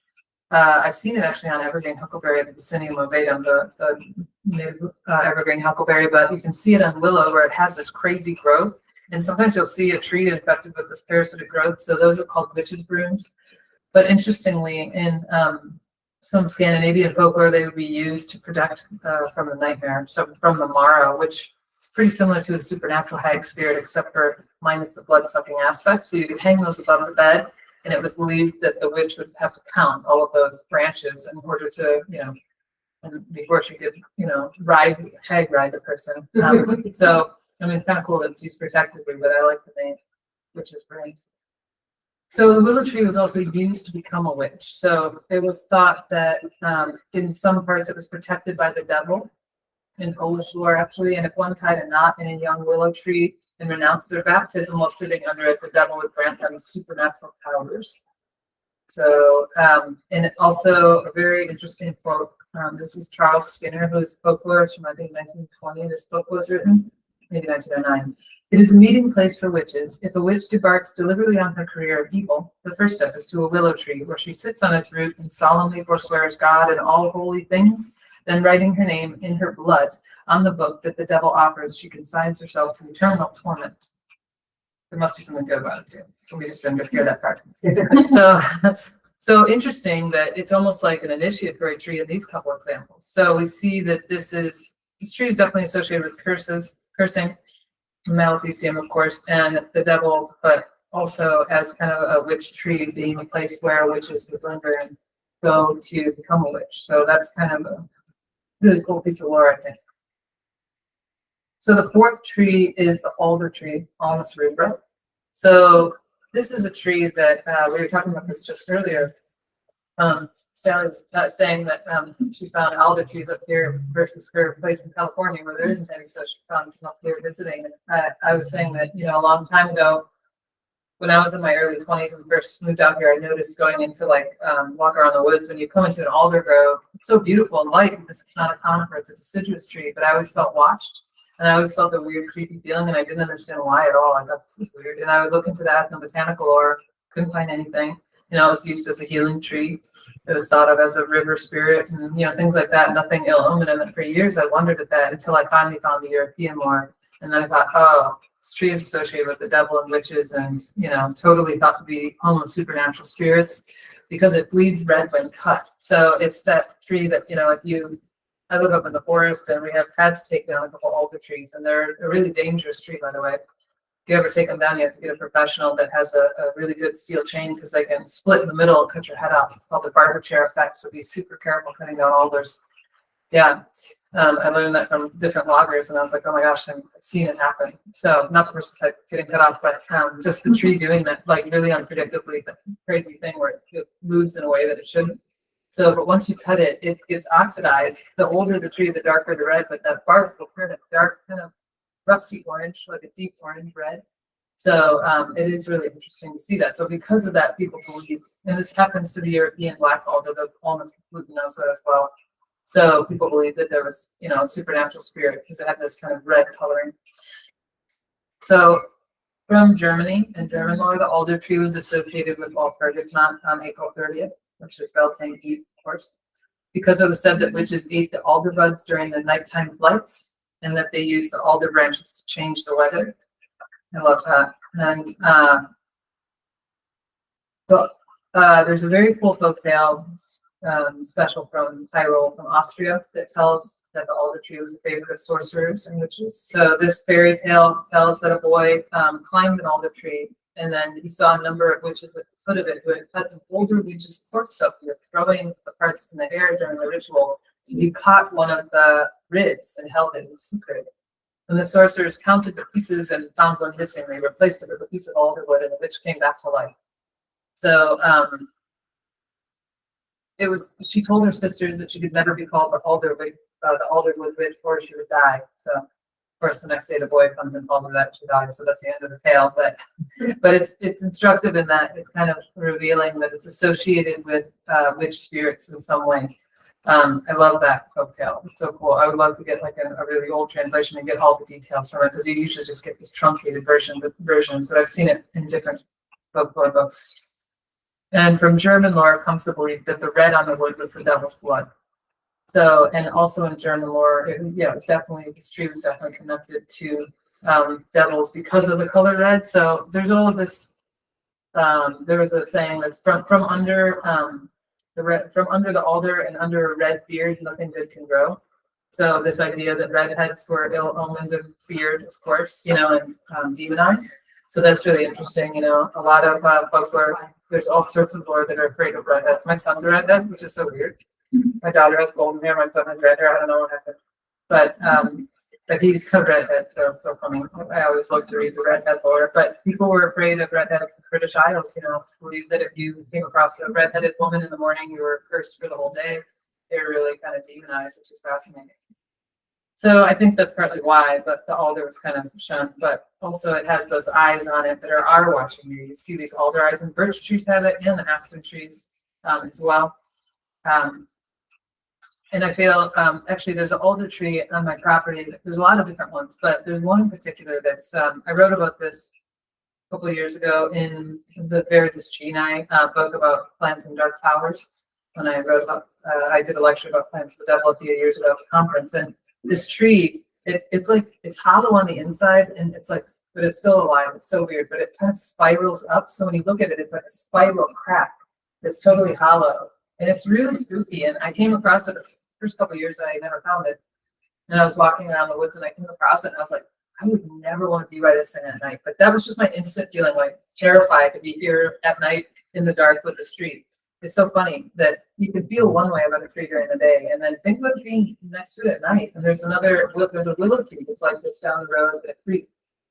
I've seen it actually on evergreen huckleberry, the Vaccinium ovadum, the evergreen huckleberry, but you can see it on willow where it has this crazy growth. And sometimes you'll see a tree infected with this parasitic growth. So those are called witches' brooms. But interestingly, in some Scandinavian folklore, they would be used to protect from the nightmare, so from the Mara, which is pretty similar to a supernatural hag spirit, except for minus the blood-sucking aspect. So you could hang those above the bed, and it was believed that the witch would have to count all of those branches in order to, and before she could, ride the person. So, it's kind of cool that it's used protectively, but I like the name witch's brains. So the willow tree was also used to become a witch. So it was thought that in some parts it was protected by the devil, in Polish lore actually, and if one tied a knot in a young willow tree and renounced their baptism while sitting under it, the devil would grant them supernatural powers. So, and also a very interesting quote, this is Charles Skinner, who is a folklorist from I think 1920, this book was written, maybe 1909. It is a meeting place for witches. If a witch debarks deliberately on her career of evil, the first step is to a willow tree, where she sits on its root and solemnly forswears God and all holy things. Then, writing her name in her blood on the book that the devil offers, she consigns herself to eternal torment. There must be something good about it too. We just didn't hear that part. So interesting that it's almost like an initiatory tree in these couple examples. So we see that this tree is definitely associated with cursing. Maleficium, of course, and the devil, but also as kind of a witch tree being a place where witches would linger and go to become a witch. So that's kind of a really cool piece of lore, I think. So the fourth tree is the alder tree, Alnus rubra. So this is a tree that we were talking about this just earlier. Sally was saying that she found alder trees up here versus her place in California where there isn't any such. She found some up here visiting. And I was saying that, a long time ago, when I was in my early 20s and first moved out here, I noticed going into walk around the woods, when you come into an alder grove, it's so beautiful and light because it's not a conifer, it's a deciduous tree, but I always felt watched. And I always felt a weird, creepy feeling, and I didn't understand why at all. I thought this is weird. And I would look into the ethnobotanical lore, couldn't find anything. You know, it was used as a healing tree. It was thought of as a river spirit, and things like that. Nothing ill omened. And for years, I wondered at that until I finally found the European lore. And then I thought, oh, this tree is associated with the devil and witches, and totally thought to be home of supernatural spirits because it bleeds red when cut. So it's that tree that I live up in the forest, and we have had to take down a couple alder trees, and they're a really dangerous tree, by the way. If you ever take them down, you have to get a professional that has a really good steel chain, because they can split in the middle and cut your head off. It's called the barber chair effect, so be super careful cutting down alders. Yeah, I learned that from different loggers, and I was like, oh my gosh, I've seen it happen. So not the person getting cut off, but just the tree doing that, like really unpredictably, the crazy thing where it moves in a way that it shouldn't. So, but once you cut it, it gets oxidized. The older the tree, the darker the red, but that bark will turn a dark, kind of rusty orange, like a deep orange red. So it is really interesting to see that. So because of that, people believe, and this happens to the European black alder, the almost glutinosa as well. So people believe that there was, a supernatural spirit because it had this kind of red coloring. So from Germany, in German lore, the alder tree was associated with Walpurgisnacht on April 30th. Which is Beltane Eve, of course, because it was said that witches ate the alder buds during the nighttime flights, and that they used the alder branches to change the weather. I love that. And there's a very cool folk tale, special from Tyrol, from Austria, that tells that the alder tree was a favorite of sorcerers and witches. So this fairy tale tells that a boy climbed an alder tree, and then he saw a number of witches at the foot of it who had cut an older witch's corpse up with throwing the parts in the air during the ritual. So he caught one of the ribs and held it in secret. When the sorcerers counted the pieces and found one missing, they replaced it with a piece of alder wood, and the witch came back to life. So she told her sisters that she could never be called the alderwood witch, or she would die. So of course, the next day the boy comes and calls her that, she dies. So that's the end of the tale. But it's instructive in that it's kind of revealing that it's associated with witch spirits in some way. I love that folktale. It's so cool. I would love to get like a really old translation and get all the details from it, because you usually just get this truncated versions, but I've seen it in different folklore books. And from German lore comes the belief that the red on the wood was the devil's blood. So, and also in German lore, this tree was definitely connected to devils because of the color red. So there's all of this. There was a saying that's from under the alder and under a red beard, nothing good can grow. So this idea that redheads were ill-omened and feared, of course, and demonized. So that's really interesting. A lot of folks there's all sorts of lore that are afraid of redheads. My son's a redhead, which is so weird. My daughter has golden hair. My son has red hair. I don't know what happened, but he's a redhead, so it's so funny. I always love to read the redhead lore. But people were afraid of redheads in British Isles. Believed that if you came across a redheaded woman in the morning, you were cursed for the whole day. They were really kind of demonized, which is fascinating. So I think that's partly why, but the alder was kind of shunned. But also it has those eyes on it that are watching you. You see these alder eyes, and birch trees have it, and the aspen trees as well. And I feel, actually, there's an alder tree on my property. There's a lot of different ones, but there's one in particular that's, I wrote about this a couple of years ago in the Veritas Genii book about plants and dark powers. When I wrote about, I did a lecture about plants of the devil a few years ago at the conference. And this tree, it's hollow on the inside, and but it's still alive. It's so weird, but it kind of spirals up. So when you look at it, it's like a spiral crack that's totally hollow. And it's really spooky. And I came across it the first couple of years, I never found it. And I was walking around the woods, and I came across it, and I was like, I would never want to be by this thing at night. But that was just my instant feeling, like terrified to be here at night in the dark with the street. It's so funny that you can feel one way about a tree during the day, and then think about being next to it at night. And there's a willow tree that's like this down the road at a creek,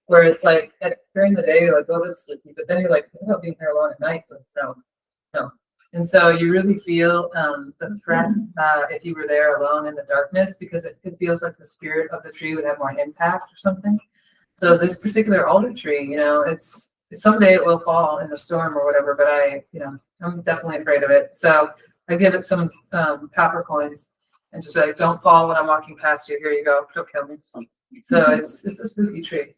where it's like during the day you're like, oh, that's sleepy, but then you're like, think about being here alone at night. But no. And so you really feel the threat if you were there alone in the darkness, because it feels like the spirit of the tree would have more impact or something. So this particular alder tree, it's someday it will fall in a storm or whatever, but I'm definitely afraid of it. So I give it some copper coins and just be like, don't fall when I'm walking past you. Here you go. Don't kill me. So it's a spooky tree.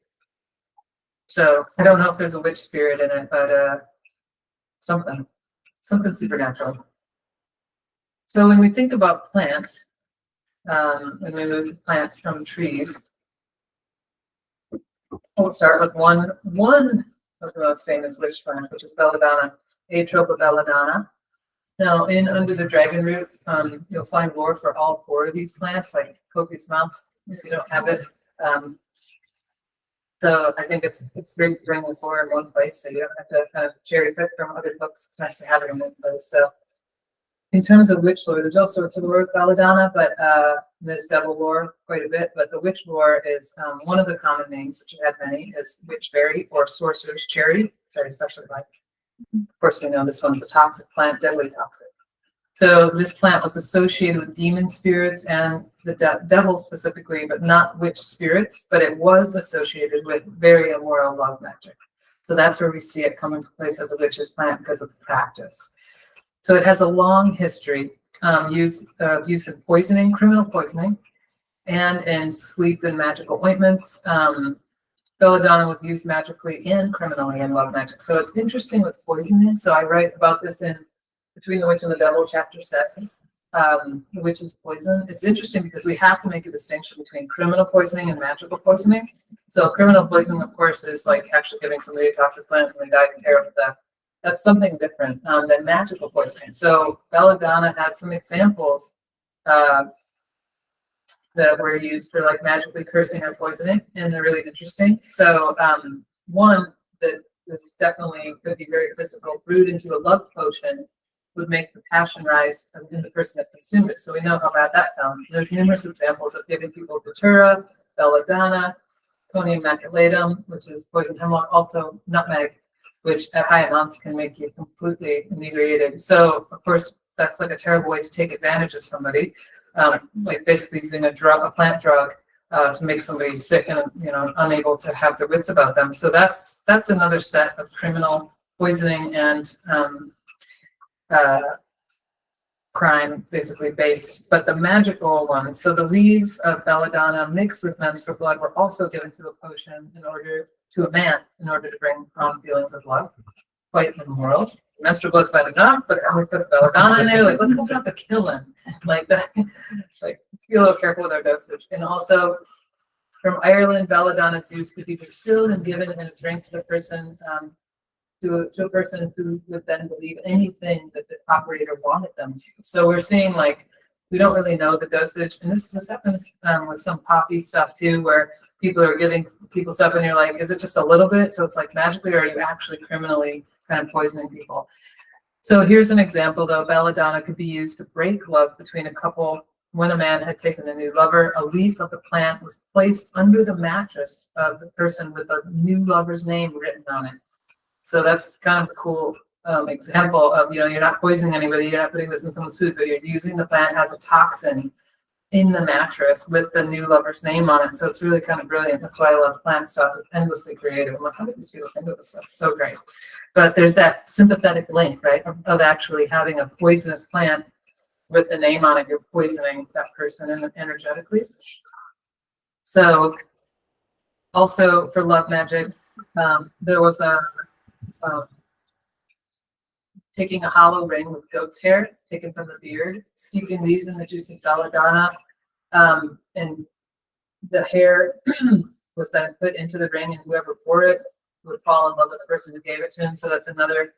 So I don't know if there's a witch spirit in it, but something supernatural. So when we think about plants, when we move to plants from trees, we'll start with one of the most famous witch plants, which is belladonna, Atropa belladonna. Now, under the dragon root, you'll find lore for all four of these plants, like copious amounts, if you don't have it. So I think it's great to bring this lore in one place, so you don't have to kind of cherry pick from other books. It's nice to have it in one place. So in terms of witch lore, there's all sorts of lore with belladonna, but there's devil lore quite a bit. But the witch lore is one of the common names, which I've had many, is witchberry or sorcerer's cherry. Very especially like. Of course, we know this one's a toxic plant, deadly toxic. So this plant was associated with demon spirits and the devil specifically, but not witch spirits, but it was associated with very immoral love magic. So that's where we see it come into place as a witch's plant because of the practice. So it has a long history, use in poisoning, criminal poisoning, and in sleep and magical ointments. Belladonna was used magically and criminally in love magic. So it's interesting with poisoning. So I write about this in Between the Witch and the Devil, chapter 7, the witch's poison. It's interesting because we have to make a distinction between criminal poisoning and magical poisoning. So criminal poisoning, of course, is like actually giving somebody a toxic plant and they die in terrible death. That's something different than magical poisoning. So belladonna has some examples that were used for like magically cursing or poisoning, and they're really interesting. So one that this definitely could be very physical, brewed into a love potion, would make the passion rise in the person that consumed it. So we know how bad that sounds. There's numerous examples of giving people datura, belladonna, conium maculatum, which is poison hemlock, also nutmeg, which at high amounts can make you completely inebriated. So of course, that's like a terrible way to take advantage of somebody. Like basically using a plant drug, to make somebody sick and unable to have their wits about them. So that's another set of criminal poisoning and crime basically based. But the magical ones, so the leaves of belladonna mixed with menstrual blood were also given to a potion to a man in order to bring on feelings of love. Quite immoral. Menstrual blood's not enough, but we put belladonna in there, like let's open up the killing. Like that, like be a little careful with our dosage. And also from Ireland, belladonna juice could be distilled and given in a drink to the person, to a person who would then believe anything that the operator wanted them to. So we're seeing like we don't really know the dosage, and this happens with some poppy stuff too, where people are giving people stuff and you're like, is it just a little bit? So it's like magically, or are you actually criminally kind of poisoning people? So here's an example though. Belladonna could be used to break love between a couple. When a man had taken a new lover, a leaf of the plant was placed under the mattress of the person with a new lover's name written on it. So that's kind of a cool example of, you're not poisoning anybody, you're not putting this in someone's food, but you're using the plant as a toxin in the mattress with the new lover's name on it. So it's really kind of brilliant. That's why I love plant stuff. It's endlessly creative. I'm like, how did these people think of this stuff? So great. But there's that sympathetic link, right, of actually having a poisonous plant with the name on it. You're poisoning that person energetically. So also for love magic, there was taking a hollow ring with goat's hair taken from the beard, steeping these in the juice of belladonna, and the hair was then put into the ring, and whoever wore it would fall in love with the person who gave it to him. So that's another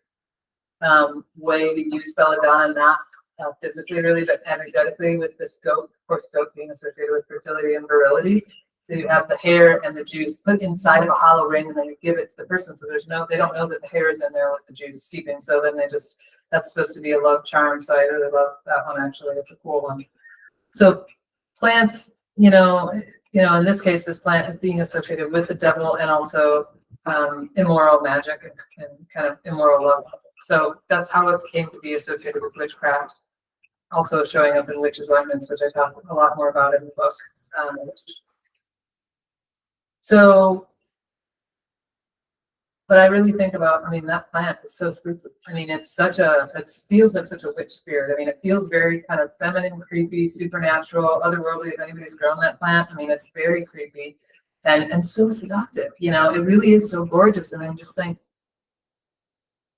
way to use belladonna, not physically really, but energetically, with this goat. Of course, goat being associated with fertility and virility. So you have the hair and the juice put inside of a hollow ring, and then you give it to the person. So they don't know that the hair is in there with the juice steeping. So then that's supposed to be a love charm. So I really love that one, actually. It's a cool one. So plants, in this case, this plant is being associated with the devil and also immoral magic and kind of immoral love. So that's how it came to be associated with witchcraft. Also showing up in witches' ointments, which I talk a lot more about in the book. So But I really think about, I mean, that plant is so spooky. I mean, it feels like such a witch spirit. I mean, it feels very kind of feminine, creepy, supernatural, otherworldly. If anybody's grown that plant, I mean, it's very creepy and so seductive. You know, it really is so gorgeous. And I just think,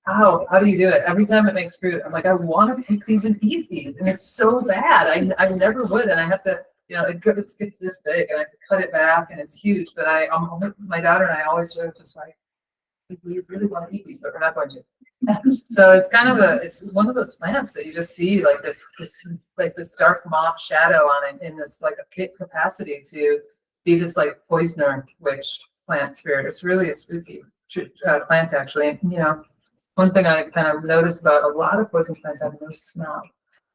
how do you do it? Every time it makes fruit, I'm like, I want to pick these and eat these. And it's so bad. I never would. And I have to, you know, it gets this big and I have to cut it back and it's huge. But my daughter and I always do it just like, we really want to eat these, but we're not going to. So it's kind of it's one of those plants that you just see like this dark moth shadow on it in this like a capacity to be this like poisoner witch plant spirit. It's really a spooky plant actually. And, you know, one thing I kind of noticed about a lot of poison plants have no smell.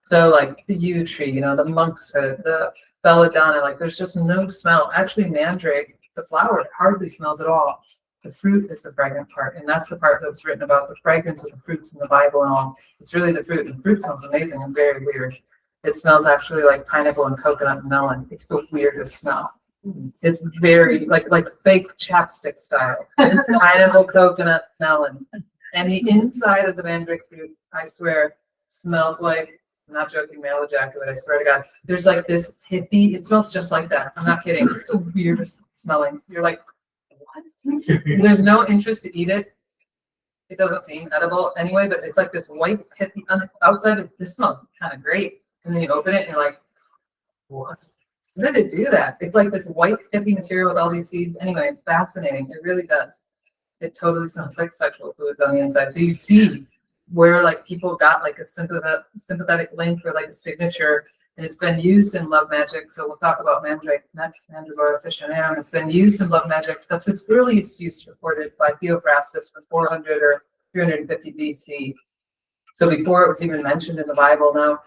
So like the yew tree, you know, the monk's hood, the belladonna, like there's just no smell. Actually, mandrake, the flower hardly smells at all. The fruit is the fragrant part, and that's the part that was written about the fragrance of the fruits in the Bible and all. It's really the fruit, and the fruit smells amazing and very weird. It smells actually like pineapple and coconut and melon. It's the weirdest smell. It's very like fake chapstick style. Pineapple, coconut, melon. And the inside of the mandrake fruit, I swear, smells like, I'm not joking, male ejaculate, I swear to God. There's like this hippie, it smells just like that. I'm not kidding. It's the weirdest smelling. You're like, there's no interest to eat it. It doesn't seem edible anyway, but it's like this white pithy on the outside. This smells kind of great. And then you open it and you're like, what? How did it do that? It's like this white pithy material with all these seeds. Anyway, it's fascinating. It really does. It totally smells like sexual fluids on the inside. So you see where like people got like a sympathetic link or like a signature. And it's been used in love magic. So we'll talk about mandrake next, Mandragora officinarum. It's been used in love magic. That's its earliest use recorded by Theophrastus from 400 or 350 BC. So before it was even mentioned in the Bible. Now,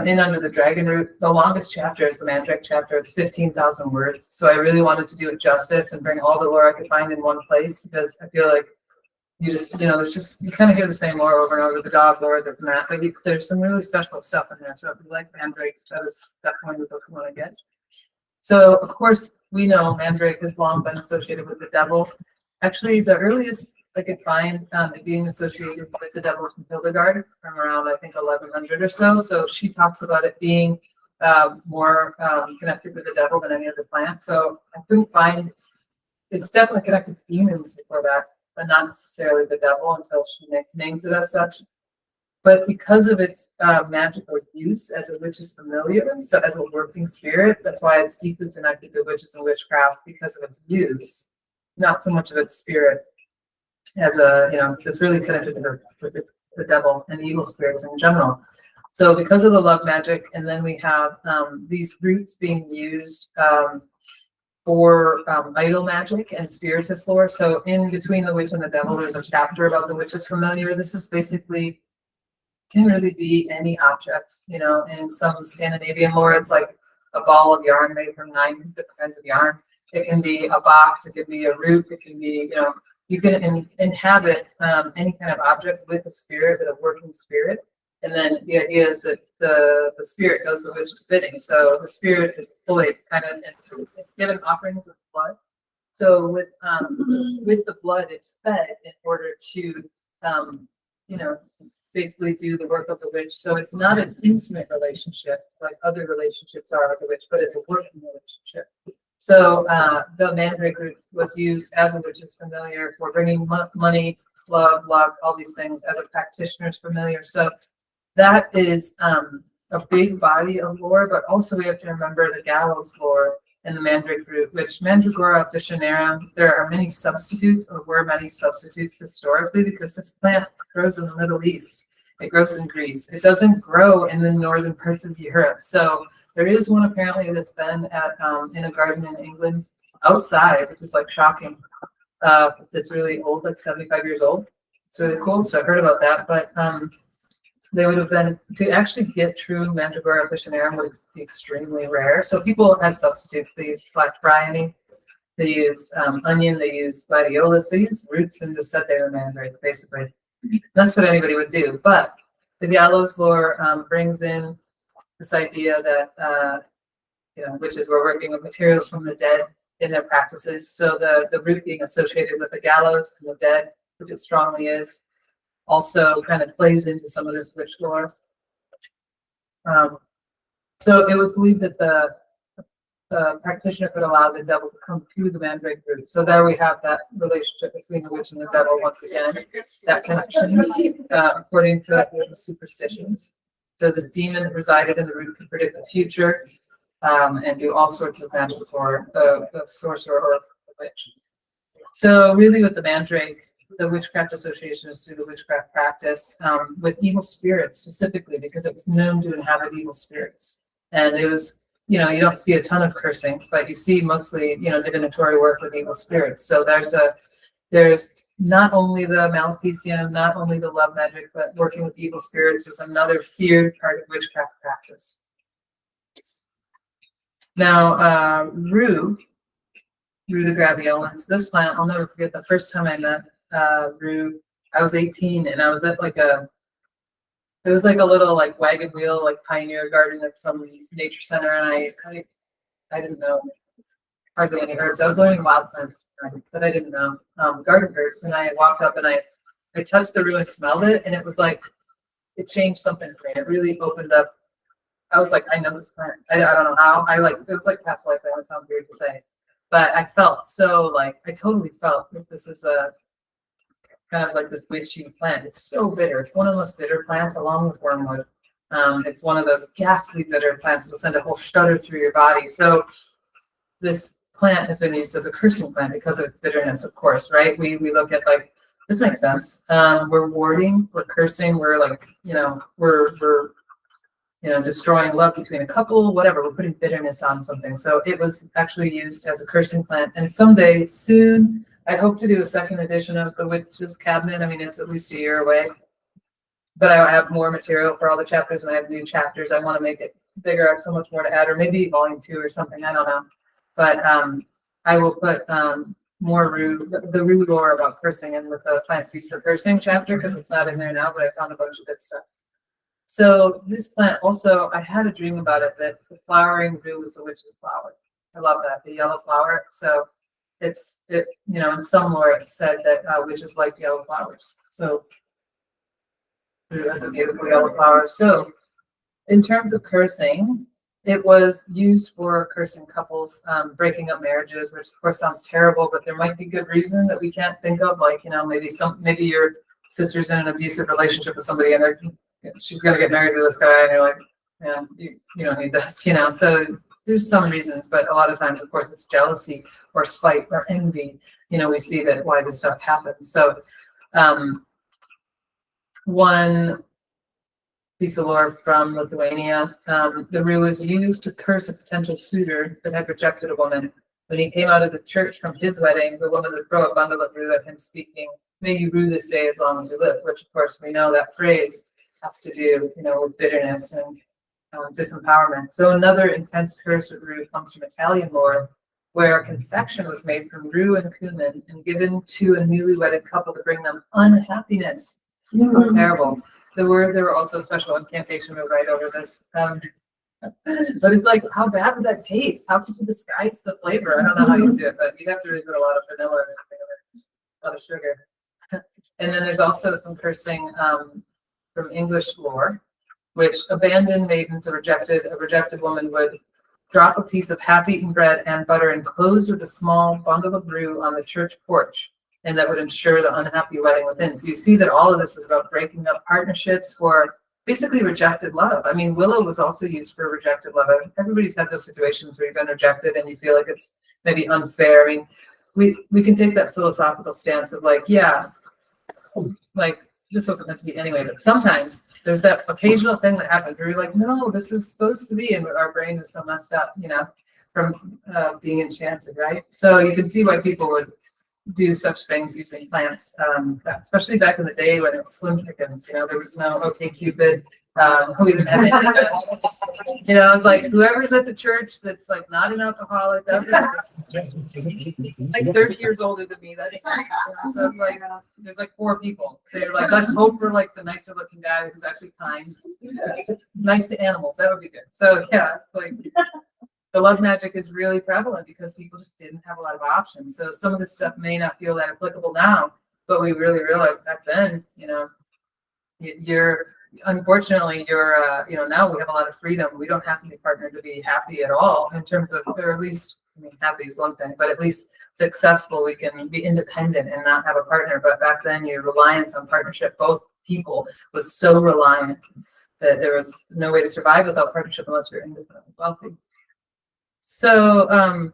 in Under the Dragon Root, the longest chapter is the mandrake chapter. It's 15,000 words. So I really wanted to do it justice and bring all the lore I could find in one place because I feel like you just, you know, there's just, you kind of hear the same lore over and over, the dog lore, the mat, but there's some really special stuff in there. So if you like mandrake, that is definitely the book you want to get. So of course, we know mandrake has long been associated with the devil. Actually, the earliest I could find it being associated with the devil from Hildegard from around, I think, 1100 or so. So she talks about it being more connected with the devil than any other plant. So I couldn't find, it's definitely connected to demons before that, but not necessarily the devil until she names it as such. But because of its magical use as a witch's familiar, so as a working spirit, that's why it's deeply connected to witches and witchcraft because of its use, not so much of its spirit as a, you know, so it's really connected to the devil and evil spirits in general. So because of the love magic, and then we have these roots being used for idol magic and spiritist lore. So in between the witch and the devil, there's a chapter about the witch's familiar. This is basically, can really be any object, you know. In some Scandinavian lore, it's like a ball of yarn made from 9 different kinds of yarn. It can be a box, it can be a root, it can be, you know, you can inhabit any kind of object with a spirit, with a working spirit. And then the idea is that the spirit does the witch's bidding. So the spirit is fully kind of given offerings of blood. So with the blood, it's fed in order to, you know, basically do the work of the witch. So it's not an intimate relationship like other relationships are with the witch, but it's a working relationship. So the mandrake root was used as a witch's familiar for bringing money, love, luck, all these things as a practitioner's familiar. So that is a big body of lore, but also we have to remember the gallows lore and the mandrake root, which Mandragora officinarum, there are many substitutes, or were many substitutes historically, because this plant grows in the Middle East. It grows in Greece. It doesn't grow in the northern parts of Europe. So there is one apparently that's been at in a garden in England outside, which is like shocking. It's really old, like 75 years old. It's really cool. So I heard about that, but they would have been, to actually get true Mandragora officinarum would be extremely rare. So people had substitutes. They used black bryony, they used onion, they used gladiolus, they used roots and just said they were mandrake, basically. That's what anybody would do. But the gallows lore brings in this idea that you know, witches were working with materials from the dead in their practices. So the root being associated with the gallows and the dead which it strongly is, also kind of plays into some of this witch lore. So it was believed that the practitioner could allow the devil to come through the mandrake root. So there we have that relationship between the witch and the devil once again, that connection, according to the superstitions. So this demon that resided in the root could predict the future and do all sorts of magic for the sorcerer or the witch. So really with the mandrake, the Witchcraft Association is through the witchcraft practice with evil spirits specifically, because it was known to inhabit evil spirits. And it was, you know, you don't see a ton of cursing, but you see mostly, you know, divinatory work with evil spirits. So there's not only the maleficium, not only the love magic, but working with evil spirits is another feared part of witchcraft practice. Now, rue the graveolens, this plant, I'll never forget the first time I met rue. I was 18 and I was at like it was like a little like wagon wheel, like pioneer garden at some nature center, and I didn't know hardly any herbs. I was learning wild plants, but I didn't know garden herbs. And I walked up and I touched the rue and smelled it, and it was like it changed something for me. It really opened up. I was like, I know this plant. I don't know how. It was like past life. That would sound weird to say, but I felt so like I totally felt that this is a kind of like this witchy plant. It's so bitter. It's one of the most bitter plants, along with wormwood. It's one of those ghastly bitter plants that will send a whole shudder through your body. So this plant has been used as a cursing plant because of its bitterness, of course, right? We look at like, this makes sense. We're warding, we're cursing, we're like, we're destroying love between a couple, whatever. We're putting bitterness on something. So it was actually used as a cursing plant. And someday soon, I hope to do a second edition of the Witch's Cabinet. I mean, it's at least a year away, but I have more material for all the chapters, and I have new chapters. I want to make it bigger. I have so much more to add, or maybe volume 2 or something. I don't know. But I will put more the rue lore about cursing in with the plants used for cursing chapter, because it's not in there now, but I found a bunch of good stuff. So this plant also, I had a dream about it, that the flowering rue was the witch's flower. I love that, the yellow flower. So in some lore it's said that witches like yellow flowers. So rue has a beautiful yellow flower. So in terms of cursing, it was used for cursing couples, breaking up marriages, which of course sounds terrible, but there might be good reason that we can't think of, like, maybe your sister's in an abusive relationship with somebody and she's going to get married to this guy, and you're like, yeah, you don't need this, So there's some reasons, but a lot of times, of course, it's jealousy or spite or envy. We see that why this stuff happens. So one piece of lore from Lithuania, the rue was used to curse a potential suitor that had rejected a woman. When he came out of the church from his wedding, the woman would throw a bundle of rue at him, speaking, "May you rue this day as long as you live," which, of course, we know that phrase has to do, with bitterness and disempowerment. So another intense curse with rue comes from Italian lore, where a confection was made from rue and cumin and given to a newly wedded couple to bring them unhappiness. How terrible. There were also special incantation we write over this. But it's like, how bad would that taste? How could you disguise the flavor? I don't know how you do it, but you'd have to really put a lot of vanilla or something in it, a lot of sugar. And then there's also some cursing from English lore, which abandoned maidens, a rejected woman would drop a piece of half-eaten bread and butter enclosed with a small bundle of rue on the church porch, and that would ensure the unhappy wedding within. So you see that all of this is about breaking up partnerships for basically rejected love. I mean, willow was also used for rejected love. Everybody's had those situations where you've been rejected and you feel like it's maybe unfair. I mean, we can take that philosophical stance of like, yeah, like this wasn't meant to be anyway, but sometimes there's that occasional thing that happens where you're like, no, this is supposed to be, and our brain is so messed up, from being enchanted, right? So you can see why people would do such things using plants, especially back in the day when it was slim pickings. There was no OkCupid. It's like whoever's at the church that's like not an alcoholic, doesn't like 30 years older than me. That's so like there's like 4 people. So you're like, let's hope for like the nicer looking guy who's actually kind, nice to animals. That would be good. So yeah, it's like the love magic is really prevalent because people just didn't have a lot of options. So some of this stuff may not feel that applicable now, but we really realized back then, you're unfortunately now we have a lot of freedom. We don't have to be partnered to be happy at all in terms of, or at least, happy is one thing, but at least successful. We can be independent and not have a partner. But back then, your reliance on partnership, both people, was so reliant that there was no way to survive without partnership unless you're independently wealthy. So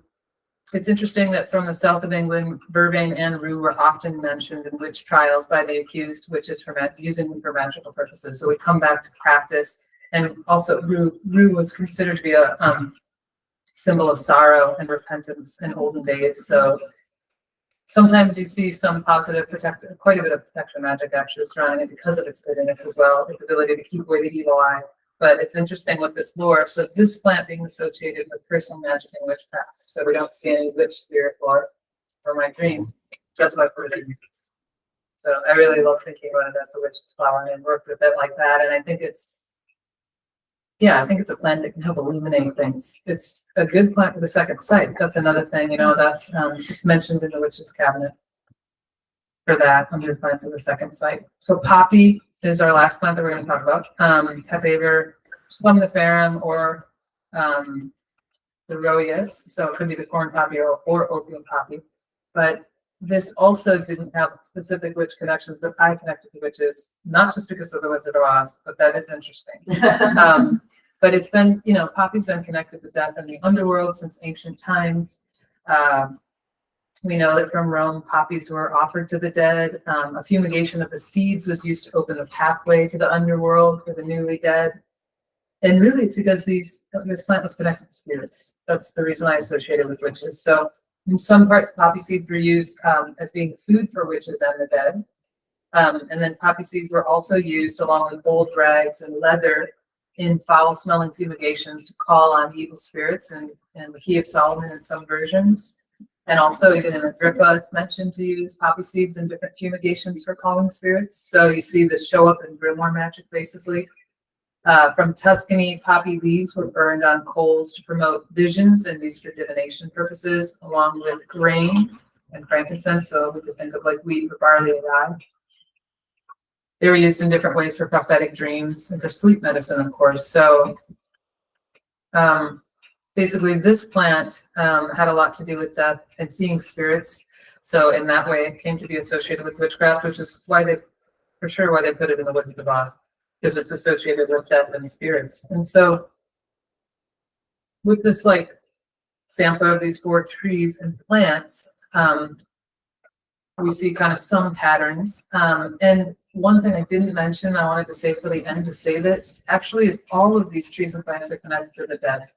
it's interesting that from the south of England, vervain and rue were often mentioned in witch trials by the accused witches for using them for magical purposes. So we come back to practice, and also rue was considered to be a symbol of sorrow and repentance in olden days. So sometimes you see some positive quite a bit of protection magic actually surrounding it because of its bitterness as well, its ability to keep away the evil eye. But it's interesting with this lore. So this plant being associated with personal magic and witchcraft. So we don't see any witch spirit lore for my dream, just like we're doing. So I really love thinking about it as a witch's flower and work with it like that. And I think it's a plant that can help illuminate things. It's a good plant for the second sight. That's another thing, that's it's mentioned in the witch's cabinet for that under plants of the second sight. So poppy is our last plant that we're going to talk about. Hepaver somniferum or the Rhoeus. So it could be the corn poppy or opium poppy. But this also didn't have specific witch connections, but I connected to witches, not just because of the Wizard of Oz, but that is interesting. But it's been, poppy's been connected to death in the underworld since ancient times. We know that from Rome, poppies were offered to the dead. A fumigation of the seeds was used to open the pathway to the underworld for the newly dead. And really, it's because this plant was connected to spirits. That's the reason I associate it with witches. So in some parts, poppy seeds were used as being food for witches and the dead. And then poppy seeds were also used along with old rags and leather in foul-smelling fumigations to call on evil spirits, and the Key of Solomon in some versions. And also, even in Agrippa, it's mentioned to use poppy seeds in different fumigations for calling spirits. So you see this show up in grimoire magic, basically. From Tuscany, poppy leaves were burned on coals to promote visions and used for divination purposes, along with grain and frankincense. So we could think of like wheat or barley or rye. They were used in different ways for prophetic dreams and for sleep medicine, of course. So basically, this plant had a lot to do with death and seeing spirits. So in that way, it came to be associated with witchcraft, which is why they put it in the Wizard of Oz, because it's associated with death and spirits. And so with this sampler of these 4 trees and plants, we see kind of some patterns. And one thing I didn't mention, I wanted to save till the end to say this, actually, is all of these trees and plants are connected to the dead.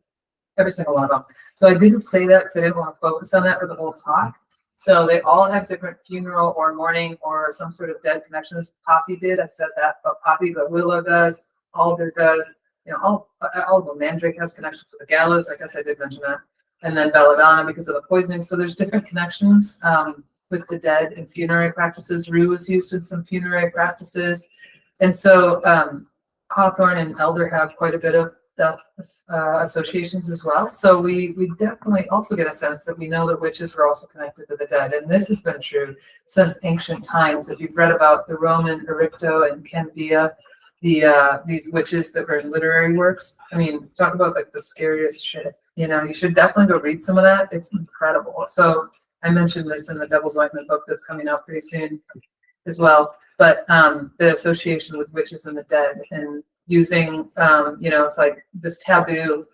Every single one of them. So I didn't say that because I didn't want to focus on that for the whole talk. So they all have different funeral or mourning or some sort of dead connections. Poppy did, I said that about poppy, but willow does, alder does, all of them. Mandrake has connections to the gallows, I guess I did mention that. And then belladonna because of the poisoning. So there's different connections with the dead in funerary practices. Rue was used in some funerary practices. And so hawthorn and elder have quite a bit of death associations as well. So we definitely also get a sense that we know that witches were also connected to the dead. And this has been true since ancient times. If you've read about the Roman Ericto and Candida, these witches that were in literary works, I mean, talk about the scariest shit. You should definitely go read some of that. It's incredible. So I mentioned this in the Devil's Ointment book that's coming out pretty soon as well. But the association with witches and the dead and using, it's like this taboo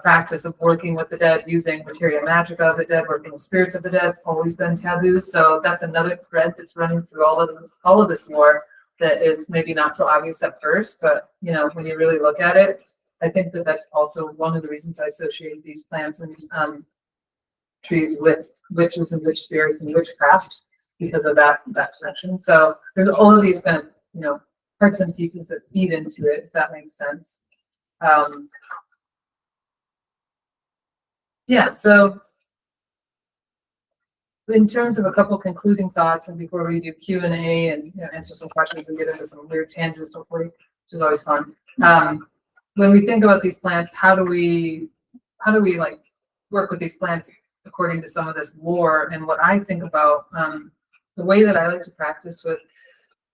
practice of working with the dead, using materia magica of the dead, working with spirits of the dead, has always been taboo. So that's another thread that's running through all of this lore that is maybe not so obvious at first, but when you really look at it, I think that that's also one of the reasons I associate these plants and trees with witches and witch spirits and witchcraft, because of that connection. So there's all of these kind of parts and pieces that feed into it, if that makes sense. So in terms of a couple concluding thoughts, and before we do Q&A and answer some questions and get into some weird tangents, hopefully, which is always fun. When we think about these plants, how do we work with these plants according to some of this lore? And what I think about the way that I like to practice with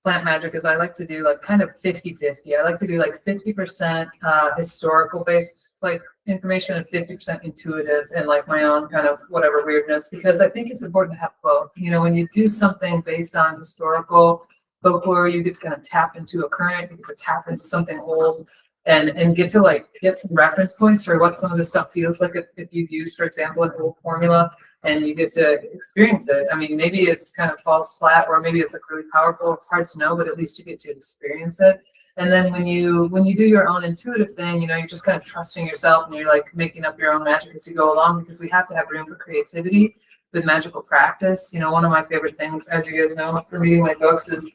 plant magic is I like to do like kind of 50-50. I like to do like 50% historical based like information and 50% intuitive and like my own kind of whatever weirdness, because I think it's important to have both. You know, when you do something based on historical folklore, you get to kind of tap into a current, you get to tap into something old and get to like get some reference points for what some of this stuff feels like if you've used, for example, an old formula and you get to experience it. I mean, maybe it's kind of falls flat or maybe it's like really powerful. It's hard to know, but at least you get to experience it. And then when you do your own intuitive thing, you know, you're just kind of trusting yourself and you're like making up your own magic as you go along, because we have to have room for creativity with magical practice. You know, one of my favorite things, as you guys know from reading my books, is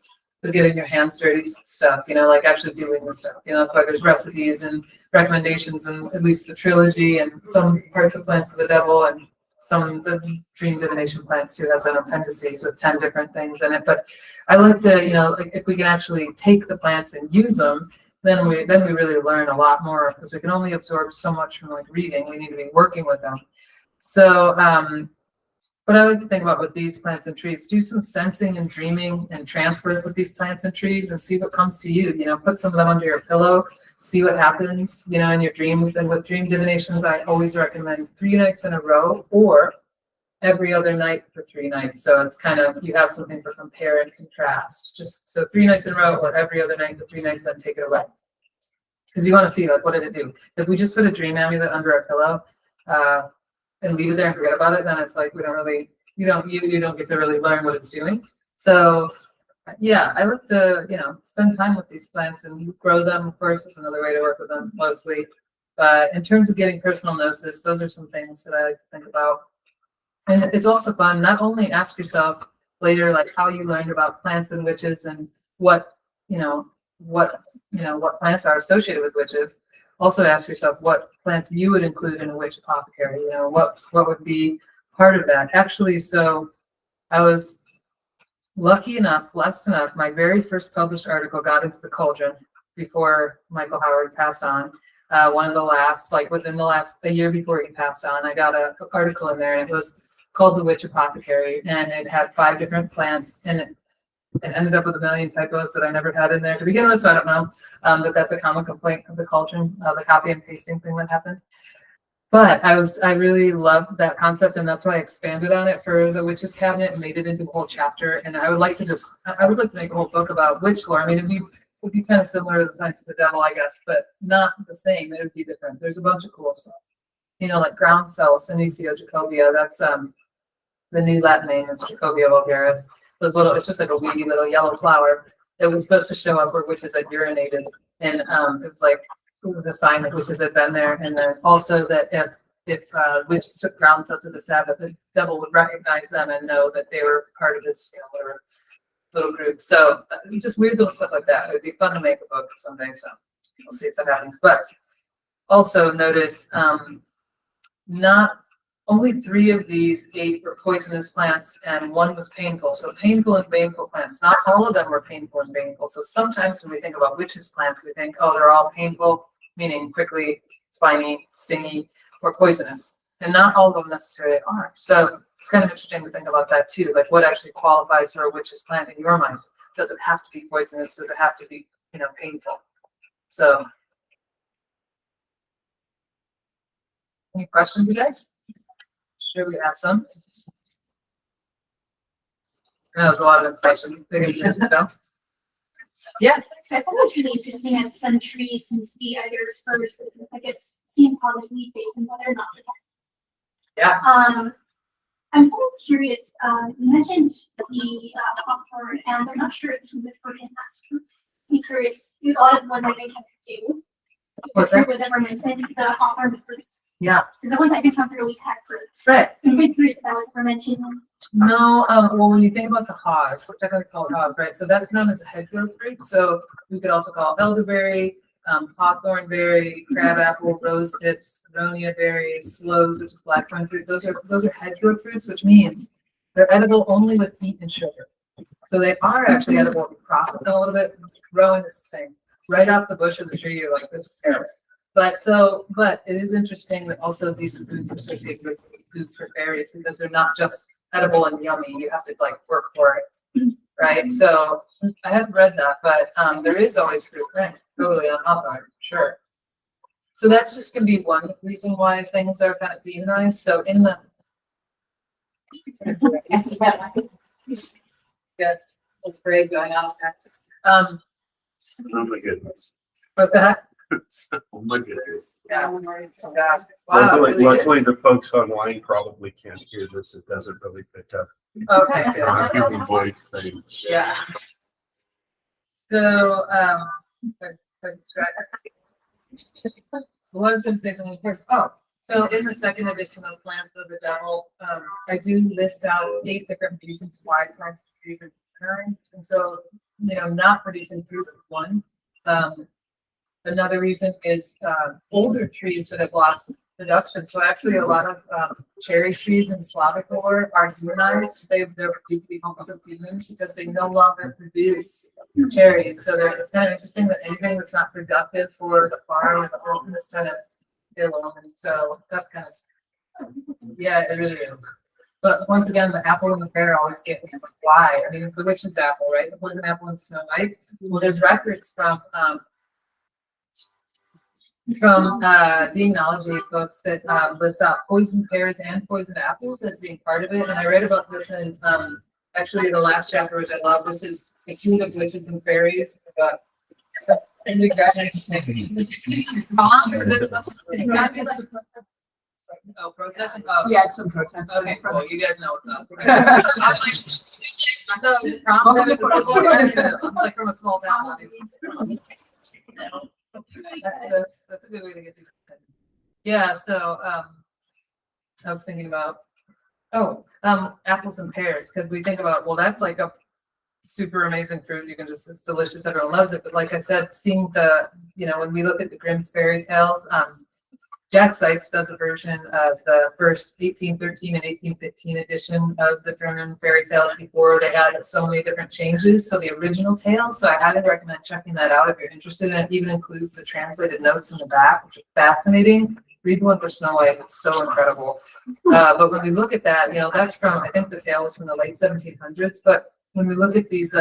getting your hands dirty stuff, you know, like actually doing the stuff. You know, that's why there's recipes and recommendations and at least the trilogy and some parts of Plants of the Devil and some of the dream divination plants too has an appendices with 10 different things in it. But I like to, you know, like if we can actually take the plants and use them, then we really learn a lot more, because we can only absorb so much from like reading. We need to be working with them. So what I like to think about with these plants and trees, do some sensing and dreaming and transfer with these plants and trees and see what comes to you. You know, put some of them under your pillow, see what happens, you know, in your dreams. And with dream divinations, I always recommend 3 nights in a row or every other night for 3 nights. So it's kind of, you have something for compare and contrast. Just so 3 nights in a row or every other night for 3 nights, then take it away. Because you want to see, like, what did it do? If we just put a dream amulet under our pillow, and leave it there and forget about it, then it's like we don't really, you don't get to really learn what it's doing. So yeah, I like to, you know, spend time with these plants and grow them. Of course, is another way to work with them closely. But in terms of getting personal gnosis, those are some things that I like to think about. And it's also fun, not only ask yourself later like how you learned about plants and witches and what plants are associated with witches. Also ask yourself what plants you would include in a witch apothecary. You know, what would be part of that. Actually, so I was lucky enough, blessed enough, my very first published article got into the Cauldron before Michael Howard passed on. One of the last, like within the last, a year before he passed on, I got an article in there, and it was called The Witch Apothecary, and it had 5 different plants in it. It ended up with a million typos that I never had in there to begin with, so I don't know. But that's a common complaint of the Cauldron, the copy and pasting thing that happened. But I really loved that concept, and that's why I expanded on it for the Witches Cabinet and made it into a whole chapter. And I would like to make a whole book about witch lore. I mean, it would be kind of similar to the Plants of the Devil, I guess, but not the same. It would be different. There's a bunch of cool stuff. You know, like groundsel, Senecio jacobea. That's the new Latin name is Jacobea vulgaris. It's just like a weedy little yellow flower that was supposed to show up where witches had urinated, and it was a sign that witches had been there, and then also that if witches took groundsel to the Sabbath, the devil would recognize them and know that they were part of this, you know, whatever little group. So just weird little stuff like that. It would be fun to make a book someday. So we'll see if that happens. But also notice not only 3 of these 8 were poisonous plants and 1 was painful. So painful and baneful plants. Not all of them were painful and baneful. So sometimes when we think about witches plants, we think, oh, they're all painful, meaning prickly, spiny, stingy, or poisonous. And not all of them necessarily are. So it's kind of interesting to think about that too. Like what actually qualifies for a witch's plant in your mind? Does it have to be poisonous? Does it have to be, you know, painful? So any questions, you guys? Sure, we have some. That was a lot of information. Yeah. So I thought it was really interesting that some trees seem to be either exposed with, I guess, same color leaf base and whether or not. Yeah. I'm kind of curious. You mentioned the hawthorn, and I'm not sure if this is the fruit in that. I'm curious. A lot of the ones I think I could do. If fruit was ever mentioned, the hawthorn fruit. Yeah. Because the ones I've been found always had fruits. Right. I'm really curious if that was ever mentioned. No, well, when you think about the haws, which I technically call it haws, right? So that's known as a hedgerow fruit. So we could also call elderberry, hawthorn berry, crabapple, rose hips, aronia berry, sloes, which is blackthorn fruit. Those are hedgerow fruits, which means they're edible only with heat and sugar. So they are actually edible if you process them a little bit. Growing is the same. Right off the bush of the tree, you're like, this is terrible. But it is interesting that also these foods are associated with foods for fairies, because they're not just edible and yummy. You have to like work for it, right? So I haven't read that, but there is always fruit, right? Totally on Hawthorne, sure. So that's just gonna be one reason why things are kind of demonized. So in the yes, parade going out. Oh my goodness. What's that? Oh my goodness. Yeah. Oh gosh. Wow. Luckily, the folks online probably can't hear this. It doesn't really pick up. Okay. So I think the voice thing. Yeah. So, I was going to say something first. Oh, so in the second edition of Plants of the Devil, I do list out 8 different reasons why plants trees are occurring. And so, not producing fruit is one. Another reason is older trees that have lost production. So actually a lot of cherry trees in Slavic lore are demonized. They're believed to be homes of demons because they no longer produce cherries. So it's kind of interesting that anything that's not productive for the farm and the home is kind of ill omened. So that's kind of, yeah, it really is. But once again, the apple and the pear always get me. Like, why? I mean, the witch's apple, right? The poison apple and Snow White. Well, there's records from demonology books that list out poison pears and poison apples as being part of it. And I read about this in actually the last chapter, which I love. This is The King of Witches and Fairies. Oh, protesting? Oh. Yeah, it's some protests. Okay, cool. You guys know what's up. I'm like from a small town. That's a good way to get through that. Yeah, so I was thinking about apples and pears, because we think about, well, that's like a super amazing fruit. You can just, it's delicious, everyone loves it. But like I said, seeing the, when we look at the Grimm's fairy tales, Jack Sykes does a version of the first 1813 and 1815 edition of the German fairy tale before they had so many different changes. So the original tale, so I highly recommend checking that out if you're interested in it. It even includes the translated notes in the back, which are fascinating. Read one for Snow White, it's so incredible. But when we look at that, that's from, I think the tale was from the late 1700s, but when we look at these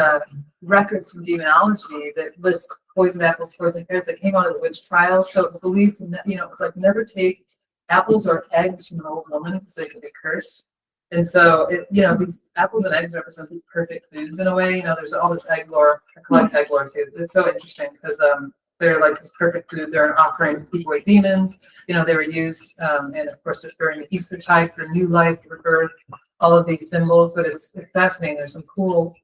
records from demonology that list poisoned apples, poisoned pears that came out of the witch trials, so it believed, it's like never take apples or eggs from an old woman because they could be cursed. And so, these apples and eggs represent these perfect foods in a way. There's all this egg lore, I collect egg lore too. It's so interesting because they're like this perfect food. They're an offering to keep away demons. They were used, and of course, during the Eastertide for new life, for birth, all of these symbols. But it's fascinating. There's some cool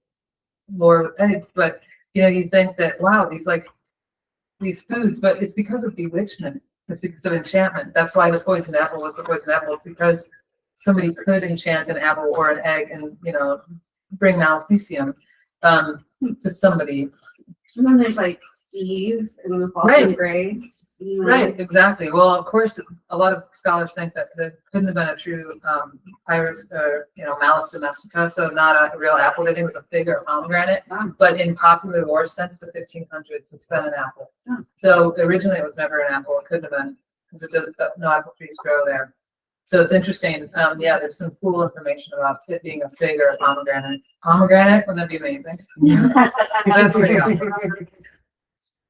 lore with eggs, but you think that, wow, these foods, but it's because of bewitchment. It's because of enchantment. That's why the poisoned apple was the poisoned apple. It's because somebody could enchant an apple or an egg and bring maleficium to somebody. And then there's like Eve and the fall of grace. Right, exactly. Well, of course, a lot of scholars think that couldn't have been a true Pyrus or Malus domestica, so not a real apple. They think it was a fig or a pomegranate. But in popular lore since the 1500s, it's been an apple. So originally it was never an apple. It couldn't have been because no apple trees grow there. So it's interesting. Yeah, there's some cool information about it being a fig or a pomegranate. Pomegranate, wouldn't that be amazing? That's pretty awesome.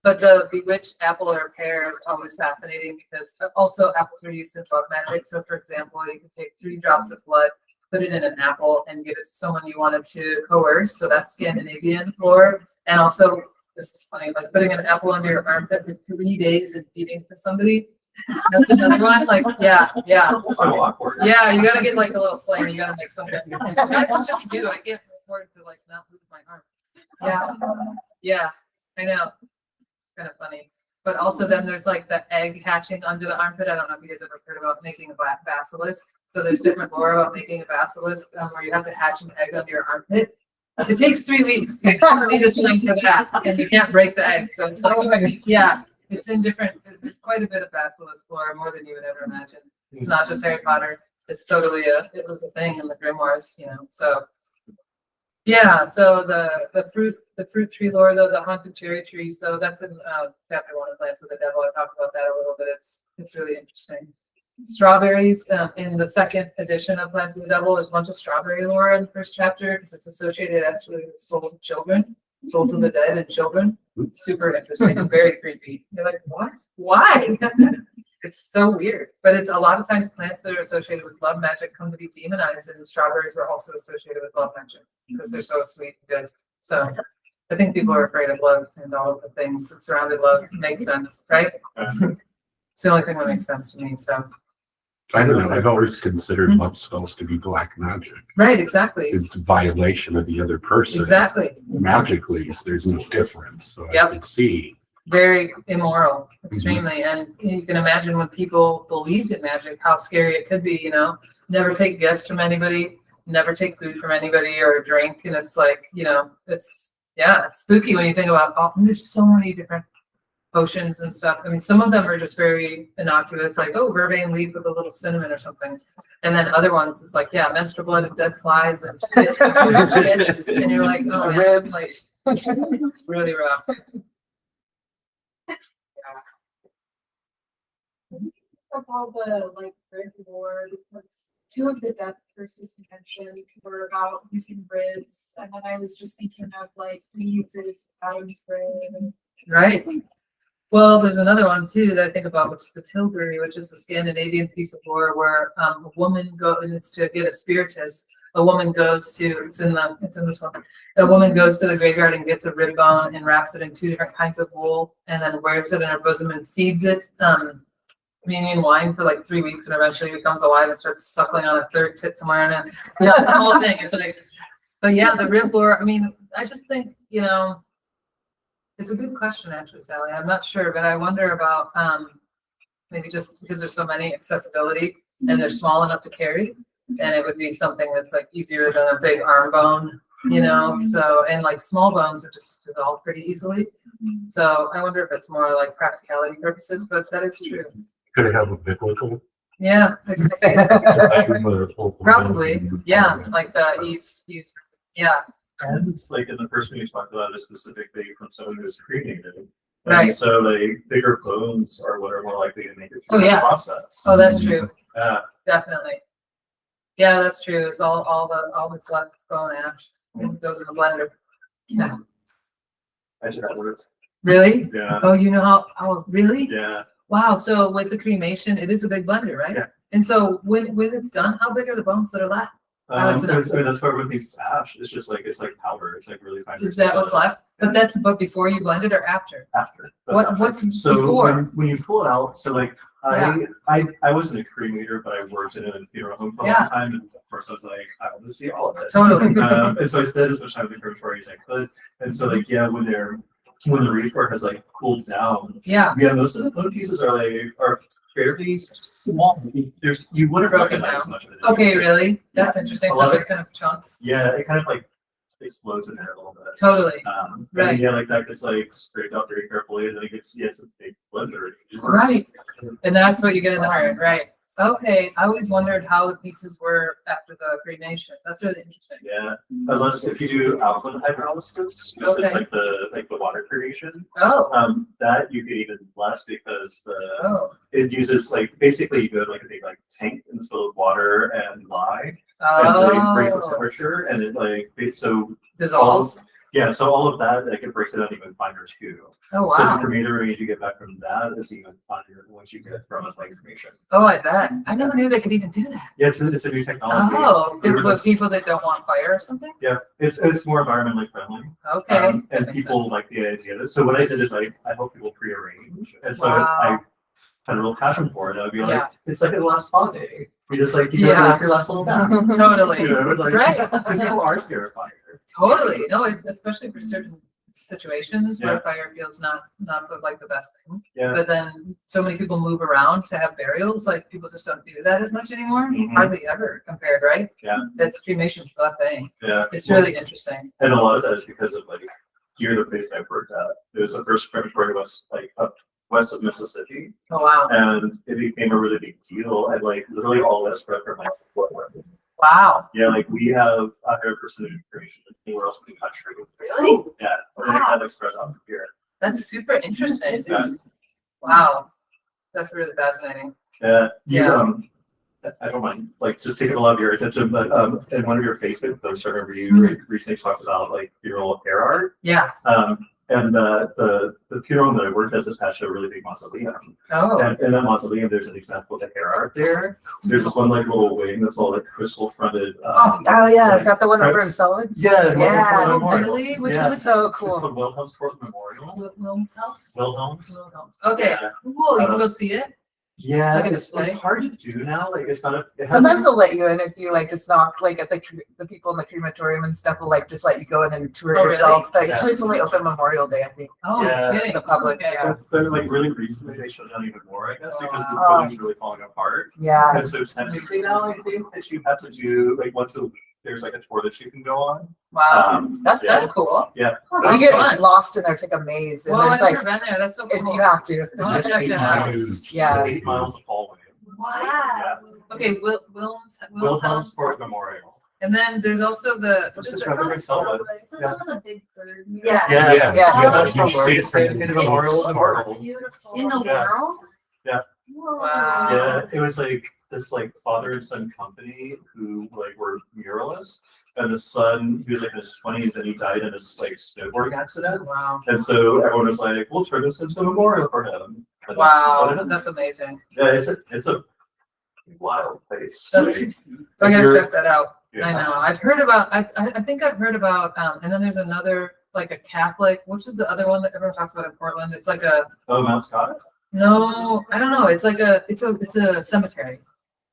But the bewitched apple or pear is always fascinating because also apples are used in bug magic. So for example, you can take 3 drops of blood, put it in an apple, and give it to someone you wanted to coerce. So that's Scandinavian lore. And also, this is funny, like putting an apple under your armpit for 3 days and feeding it to somebody. That's another one. Like, yeah. So awkward. Yeah, you gotta get like a little slam. You gotta make something. That's just do. I can't afford to like not lose my arm. Yeah, I know. Kind of funny, but also then there's like the egg hatching under the armpit. I don't know if you guys ever heard about making a basilisk. So there's different lore about making a basilisk where you have to hatch an egg under your armpit. It takes 3 weeks. You just link for that, and you can't break the egg. So it's in different. There's quite a bit of basilisk lore, more than you would ever imagine. It's not just Harry Potter. It's totally it was a thing in the grimoires, So yeah, so the fruit tree lore, though, the haunted cherry tree. So that's in chapter 1 of Plants of the Devil. I talked about that a little bit. It's really interesting. Strawberries, in the second edition of Plants of the Devil, there's a bunch of strawberry lore in the first chapter because it's associated actually with souls of children, souls of the dead and children. Super interesting and very creepy. You're like, what? Why? It's so weird. But it's a lot of times plants that are associated with love magic come to be demonized, and strawberries were also associated with love magic because they're so sweet and good. So I think people are afraid of love and all of the things that surrounded love. Makes sense, right? It's the only thing that makes sense to me. So I don't know. I've always considered love spells to be black magic. right, exactly. It's a violation of the other person. Exactly. Magically, there's no difference. So Yep. I could see. Very immoral, extremely. And you can imagine when people believed in magic, how scary it could be, you know, never take gifts from anybody, never take food from anybody or a drink. And it's like, you know, it's spooky when you think about, oh, there's so many different potions and stuff. I mean, some of them are just very innocuous, like, oh, vervain leaf with a little cinnamon or something. And then other ones, it's like, yeah, menstrual blood of dead flies and and you're like, oh, man, like, really rough. Of all the like grid lore, because two of the death curses mentioned were about using ribs, and then I was just thinking of like ribs, Adam rib. Right. Well, there's another one too that I think about, which is the Tilbury, which is a Scandinavian piece of lore where a woman and it's to get a spiritist. A woman goes to, it's in this one. A woman goes to the graveyard and gets a rib bone and wraps it in 2 different kinds of wool and then wears it in her bosom and feeds it communion wine for like 3 weeks and eventually becomes alive and starts suckling on a third tit somewhere. And then, you know, the whole thing. It's like, but yeah, the rib lore, I mean, I just think, you know, it's a good question, actually, Sally. I'm not sure, but I wonder about maybe just because there's so many accessibility and they're small enough to carry, and it would be something that's like easier than a big arm bone, you know. So, and like small bones would just dissolve pretty easily. So I wonder if it's more like practicality purposes, but that is true. Could it have a biblical? Yeah. Probably. Yeah. Like the Eve's. Yeah. And it's like in the first one you talked about a specific thing from someone who's cremated. And Right. so like bigger bones are what are more likely to make it Oh, through yeah. the process. Oh, that's true. Yeah. Definitely. Yeah, that's true. It's all that's left is bone ash. It goes in the blender. Yeah. I should have worked. Really? Yeah. Oh, you know how? Oh, really? Yeah. Wow. So with the cremation, it is a big blender, right? Yeah. And so when it's done, how big are the bones that are left? I like to know. I mean, that's why with these ash, it's just like, it's like powder. It's like really fine. Is that what's left? But that's before you blend it or after? After. That's after. What's So before? when you pull it out, so like I wasn't a cremator, but I worked in a funeral home for a long time, and of course I was like, I want to see all of it. Totally. And so I spent as much time in the crematory as I could. And so like when the reef has like cooled down, Yeah. most of the bone pieces are fairly small. You wouldn't Broken recognize down. much of it. Okay, really? That's interesting. A So lot of- just kind of chunks. Yeah, it kind of like explodes in there a little bit. Totally. And Right. then, yeah, like that gets like scraped out very carefully, and then it's a big blender. Right. And that's what you get in the iron, right? Okay. I always wondered how the pieces were after the cremation. That's really interesting. Yeah, unless if you do alkaline hydrolysis, which Okay. is like the water creation, Oh. that you get even less because Oh. it uses like basically you go to like a big like tank and it's filled with water and lye and like breaks the Oh. temperature and it like so Dissolves. so all of that like it breaks it down even finer too. Oh, So the wow. cremator range you get back from that is even finer once you get from like cremation. Oh, I bet. I never knew they could even do that. Yeah, it's a new technology. Oh, They were with this- people that don't want fire or something? Yeah, it's more environmentally friendly. Okay. that And makes people sense. like the idea of it. So what I did is I help people pre-arrange. And so Wow. I had a real passion for it. I'd be like, Yeah. it's like the last spa day. You just like, you Yeah. go like your last little bath. Totally. You know, like, Right. people are scared of fire. Totally. No, it's especially for certain situations where Yeah. fire feels not like the best thing. Yeah. But then so many people move around to have burials, like people just don't do that as much anymore. Mhm. Hardly ever compared, right? Yeah. That's cremation's the thing. Yeah. It's really interesting. And a lot of that is because of like, here, the place I worked at, it was the first crematory was like up west of Mississippi. Oh, wow. And it became a really big deal. And like literally all that spread from like Florida. Wow. Yeah, like we have 100% cremation anywhere else in the country. Really? Yeah, and then it kind of express out here. That's super interesting. Yeah. Wow. That's really fascinating. Yeah. I don't mind, like, just taking a lot of your attention, but, in one of your Facebook posts, I remember you recently talked about, like, funeral hair art. Yeah. And the funeral that I worked as attached to a really big mausoleum. Oh. And in that mausoleum, there's an example of the hair art there. There's this one, like, little wing that's all, like, crystal fronted. Oh, yeah, is that the one over in Sullivan? Yeah. Yeah. Really? Which Yeah. was So It's cool. called Wilhelmsport Memorial. Wilm's house? Wilhelm's. Okay, Yeah. cool. You can go see it. Yeah, Like a it's display? hard to do now. Like, it's not a. It Sometimes hasn't- they'll let you in if you like just knock like at the people in the crematorium and stuff will like just let you go in and tour it Oh, really? yourself. But Yeah. usually it's only open Memorial Day, I think. Oh, Yeah. kidding. To the public, Okay. yeah. But like really recently, they shut down even more, I guess, because the Oh. building's really falling apart. Yeah. And so technically now, I think that you have to do like there's like a tour that you can go on. Wow. That's yeah. cool. Yeah. That's You get fun. lost in there. It's like a maze, and Well, there's I've like never been there. That's so it's cool. you have to. I want to check that out. Yeah. 8 miles of hallway. Wow. Okay, Wilm's house. Wilhelmsport Memorial. And then there's also the. What's this right there in Selma? Is that one of the big bird? Yeah. Yeah. Yeah. That's Oh, the state dedicated memorial in Marble. Beautiful. In the Yeah. world? Whoa. Wow. Yeah, it was like this like father and son company who like were muralists, and the son, he was like in his 20s and he died in this like snowboarding accident. Wow. And so everyone was like, we'll turn this into a memorial for him. And Wow. that's That's amazing. yeah, it's a wild place. That's- Like, I gotta you're- check that out. yeah. I know. I've heard about, I think I've heard about, and then there's another, like a Catholic, which is the other one that everyone talks about in Portland. It's like a, Oh, Mount Scott? no, I don't know. It's like it's a cemetery.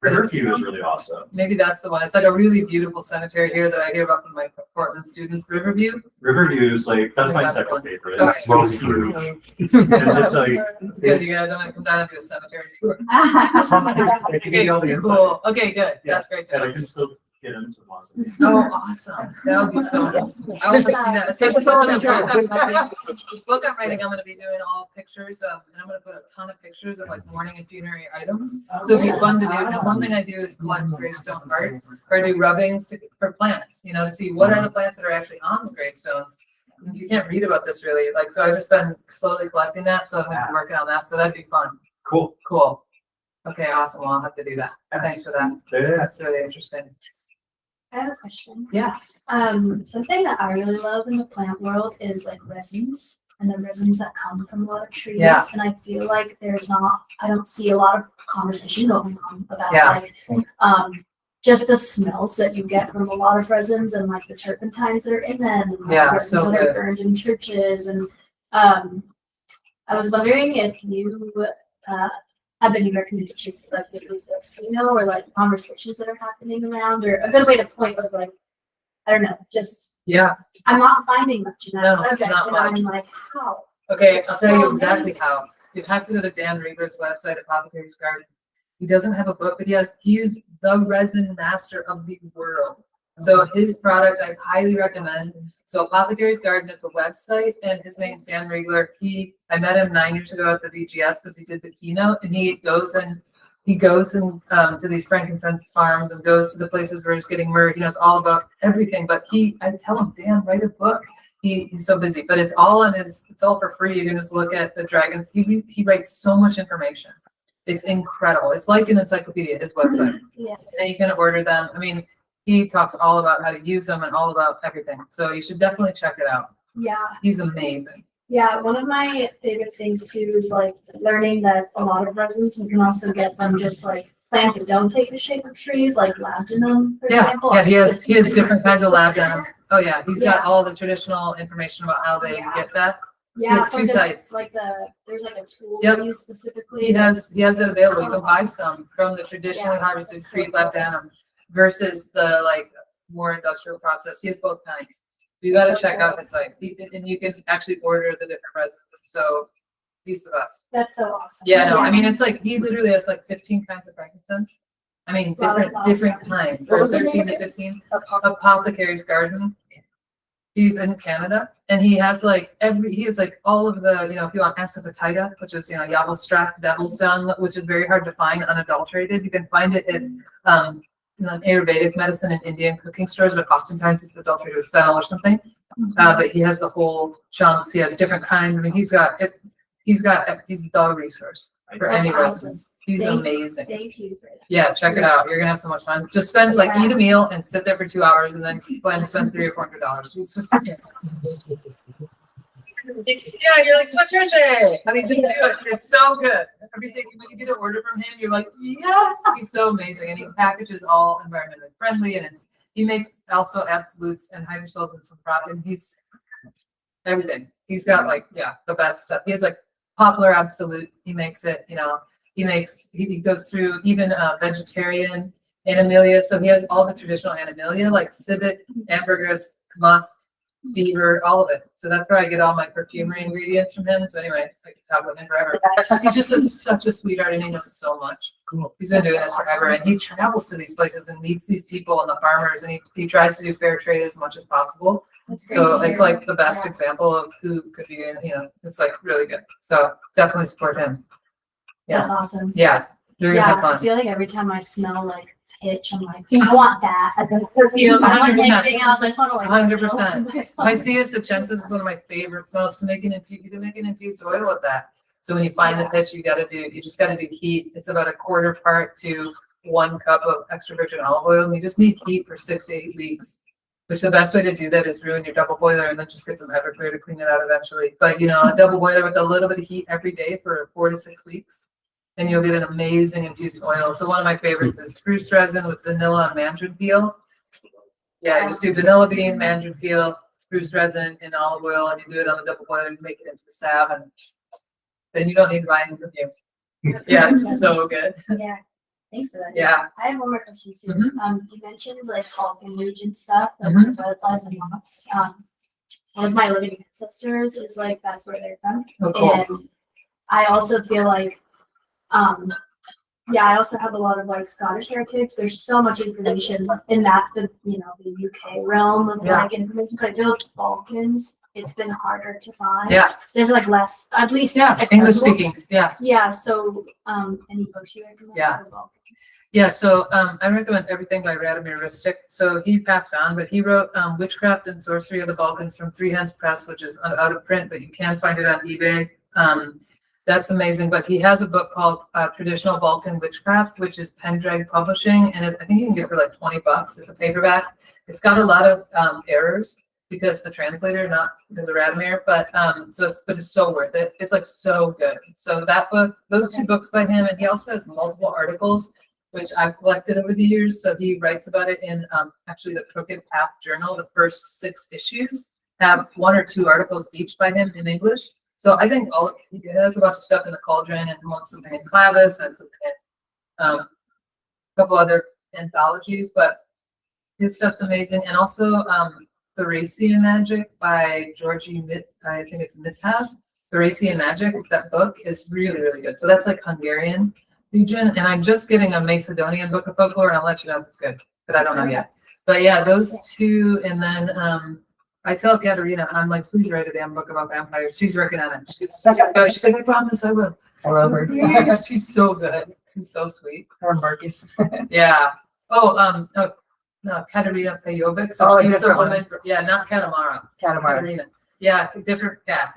Riverview is really awesome. Maybe that's the one. It's like a really beautiful cemetery here that I hear about from my Portland students, Riverview. Riverview is like, that's my That's second fun. favorite. Okay. It's so huge. And it's like, It's good, you guys. I'm gonna come down and do a cemetery tour. I can get all the inside. Cool. Okay, good. Yeah. That's great to And I know. can still get into Boston. Oh, awesome. That would be so cool. I want to see that. Especially since the book I'm writing, I'm gonna be doing all pictures of, and I'm gonna put a ton of pictures of like mourning and funerary items. So it'd be fun to do. And one thing I do is collect gravestone art, or I do rubbings for plants, to see what are the plants that are actually on the gravestones. And you can't read about this really, like, so I've just been slowly collecting that, so I'm gonna be working on that, so that'd be fun. Cool. Cool. Okay, awesome. Well, I'll have to do that. Thanks for that. Yeah. That's really interesting. I have a question. Yeah. Something that I really love in the plant world is like resins and the resins that come from a lot of trees. Yeah. And I feel like I don't see a lot of conversation going on about Yeah. like, just the smells that you get from a lot of resins and like the turpentines that are in them. And, like, Yeah, resins so that are good. burned in churches. And, I was wondering if you, have any recommendations of like maybe or like conversations that are happening around, or a good way to point was like, I don't know, just Yeah. I'm not finding much in that No, subject, not and much. I'm like, how? Okay, It's I'll tell you so exactly amazing. how. You have to go to Dan Riegler's website, Apothecary's Garden. He doesn't have a book, but he is the resin master of the world. So his product I highly recommend. So Apothecary's Garden, it's a website, and his name's Dan Riegler. I met him 9 years ago at the VGS because he did the keynote, and he goes to these frankincense farms and goes to the places where it's getting myrrh. He knows all about everything. But I tell him, Dan, write a book. He's so busy, but it's all for free. You can just look at the dragons. He writes so much information. It's incredible. It's like an encyclopedia, his website. Yeah. And you can order them. I mean, he talks all about how to use them and all about everything. So you should definitely check it out. Yeah. He's amazing. Yeah. One of my favorite things too is like learning that a lot of resins you can also get from just like plants that don't take the shape of trees, like labdanum, for Yeah, example. yeah, he has Super different kinds of interesting. labdanum. Oh yeah, he's got Yeah. all the traditional information about how they Yeah. get that. Yeah, has two for types. Like there's like a tool Yep. they use specifically. He has it available. You So can buy some from the traditionally Yeah, harvested that's so tree cool. labdanum versus the like more industrial process. He has both kinds. You got to So check cool. out his site, and you can actually order the different resins. So he's the best. That's so awesome. Yeah, no, I mean it's like he literally has like 15 kinds of frankincense. I mean Wow, different that's awesome. kinds, What or was the 13 name to again? 15. Apothecary's Garden. He's in Canada, and he has like all of the, if you want asafoetida, which is, Yavelstrack devil's dung, which is very hard to find unadulterated. You can find it in Ayurvedic medicine and Indian cooking stores, but oftentimes it's adulterated with fennel or something. But he has the whole chunks. He has different kinds. I mean, he's the resource for That's any awesome. resins. He's Thank- amazing. Thank you for that. Yeah, check it out. You're gonna have so much fun. Just spend like eat a meal and sit there for 2 hours and then plan to spend $300 or $400. It's just yeah, you're like Patricia. I mean, just do it. It's so good. Everything when you get an order from him, you're like, yes, he's so amazing. And he packages all environmentally friendly and he makes also absolutes and hydrosols and some prop and he's everything. He's got like, the best stuff. He has like Poplar Absolute. He makes it, he goes through even vegetarian animalia. So he has all the traditional animalia like civet, ambergris, musk, fever, all of it. So that's where I get all my perfumery ingredients from him. So anyway, I can talk with him forever. He's just such a sweetheart and he knows so much. Cool. He's been doing this forever and he travels to these places and meets these people and the farmers and he tries to do fair trade as much as possible. That's great So to it's hear. like the best example of who could be, it's like really good. So definitely support him. That's Yeah. awesome. Yeah. You're gonna have Yeah, I fun. feel like every time I smell like pitch, I'm like, I want that. I don't perfume. I want 100%. anything else. I just want to like. 100%. Pisces sinensis is one of my favorite smells to make an infused. You can make an infused oil with that. So when you find the pitch, you just gotta do heat. It's about 1/4 part to 1 cup of extra virgin olive oil, and you just need heat for 6 to 8 weeks. Which the best way to do that is ruin your double boiler and then just get some Everclear to clean it out eventually. But a double boiler with a little bit of heat every day for 4 to 6 weeks, and you'll get an amazing infused oil. So one of my favorites is spruce resin with vanilla and mandarin peel. Yeah, you just do vanilla bean, mandarin peel, spruce resin, and olive oil, and you do it on the double boiler and make it into the salve, and then you don't need to buy any perfumes. Yeah, it's so good. Yeah. Thanks for that. Yeah. I have one more question too. Mhm. You mentioned like Vulcan region stuff, like Mhm. butterflies and moths. One of my living ancestors is like that's where they're from, Oh, cool. and I also feel like, I also have a lot of like Scottish heritage. There's so much information in that the UK realm of Yeah. like information. So I feel like Balkans, it's been harder to find. Yeah, There's like less, at least yeah, English speaking, yeah. Yeah. So any books you recommend? Yeah. for Balkans? Yeah, so I recommend everything by Radomir Ristic. So he passed on, but he wrote Witchcraft and Sorcery of the Balkans from Three Hands Press, which is out of print, but you can find it on eBay. That's amazing. But he has a book called Traditional Balkan Witchcraft, which is Pendrag Publishing, and I think you can get it for like $20. It's a paperback. It's got a lot of errors because the translator, not because of Radomir, but it's so worth it. It's like so good. So that book, those 2 books by him, and he also has multiple articles which I've collected over the years. So he writes about it in actually the Crooked Path Journal. The first 6 issues have 1 or 2 articles each by him in English. So I think he has a bunch of stuff in the Cauldron and wants something in Clavis and something in a couple other anthologies, but his stuff's amazing. And also Thracian Magic by Georgie, I think it's Mishav. Thracian Magic, that book is really, really good. So that's like Hungarian region, and I'm just getting a Macedonian book of folklore, and I'll let you know if it's good, but I don't know yet. But yeah, those 2, and then I tell Katerina, I'm like, please write a damn book about vampires. She's working on it. She's like, I promise I will. I love her. She's so good. She's so sweet. Or Marcus. Yeah. No, Katerina Pajovic. So Oh, she's the different one. woman. Not Katamara. Katamara. Katerina. Yeah, different cat.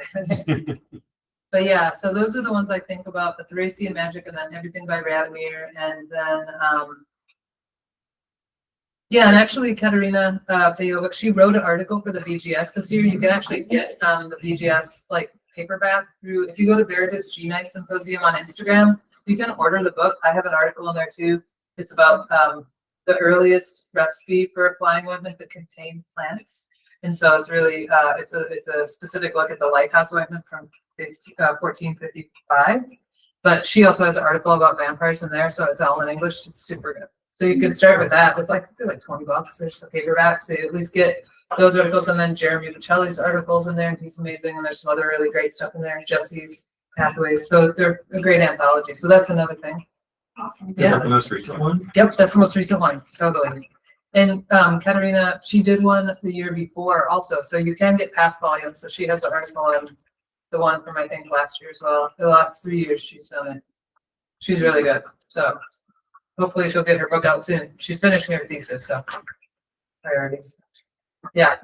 But yeah, so those are the ones I think about, the Thracian Magic, and then everything by Radomir, and then and actually Katerina Pajovic, she wrote an article for the VGS this year. You can actually get the VGS like paperback through, if you go to Veritas Genii Symposium on Instagram, you can order the book. I have an article in there too. It's about the earliest recipe for a flying ointment that contained plants. And so it's really, it's a specific look at the lighthouse ointment from 1455, but she also has an article about vampires in there, so it's all in English. It's super good. So you can start with that. It's like $20. There's a paperback, so you at least get those articles, and then Jeremy Bocelli's articles in there, and he's amazing. And there's some other really great stuff in there. Jesse's Pathways, so they're a great anthology. So that's another thing. Awesome. Is Yeah. that the most recent one? Yep, that's the most recent one. Totally. And Katerina, she did one the year before also, so you can get past volumes. So she has an article in the one from I think last year as well. The last 3 years she's done it. She's really good. So hopefully she'll get her book out soon. She's finishing her thesis, so priorities. Yeah.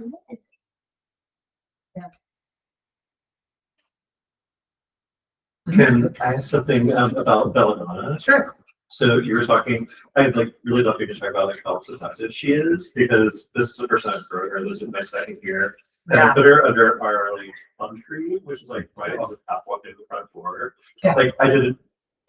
Can I ask something about belladonna? Sure. So you were talking, I'd like really love you to talk about like how seductive she is, because this is the first time I've grown her. This is my second year. And Yeah. I put her under our like plum tree, which is like right on the path walking to the front door. Yeah. Like I did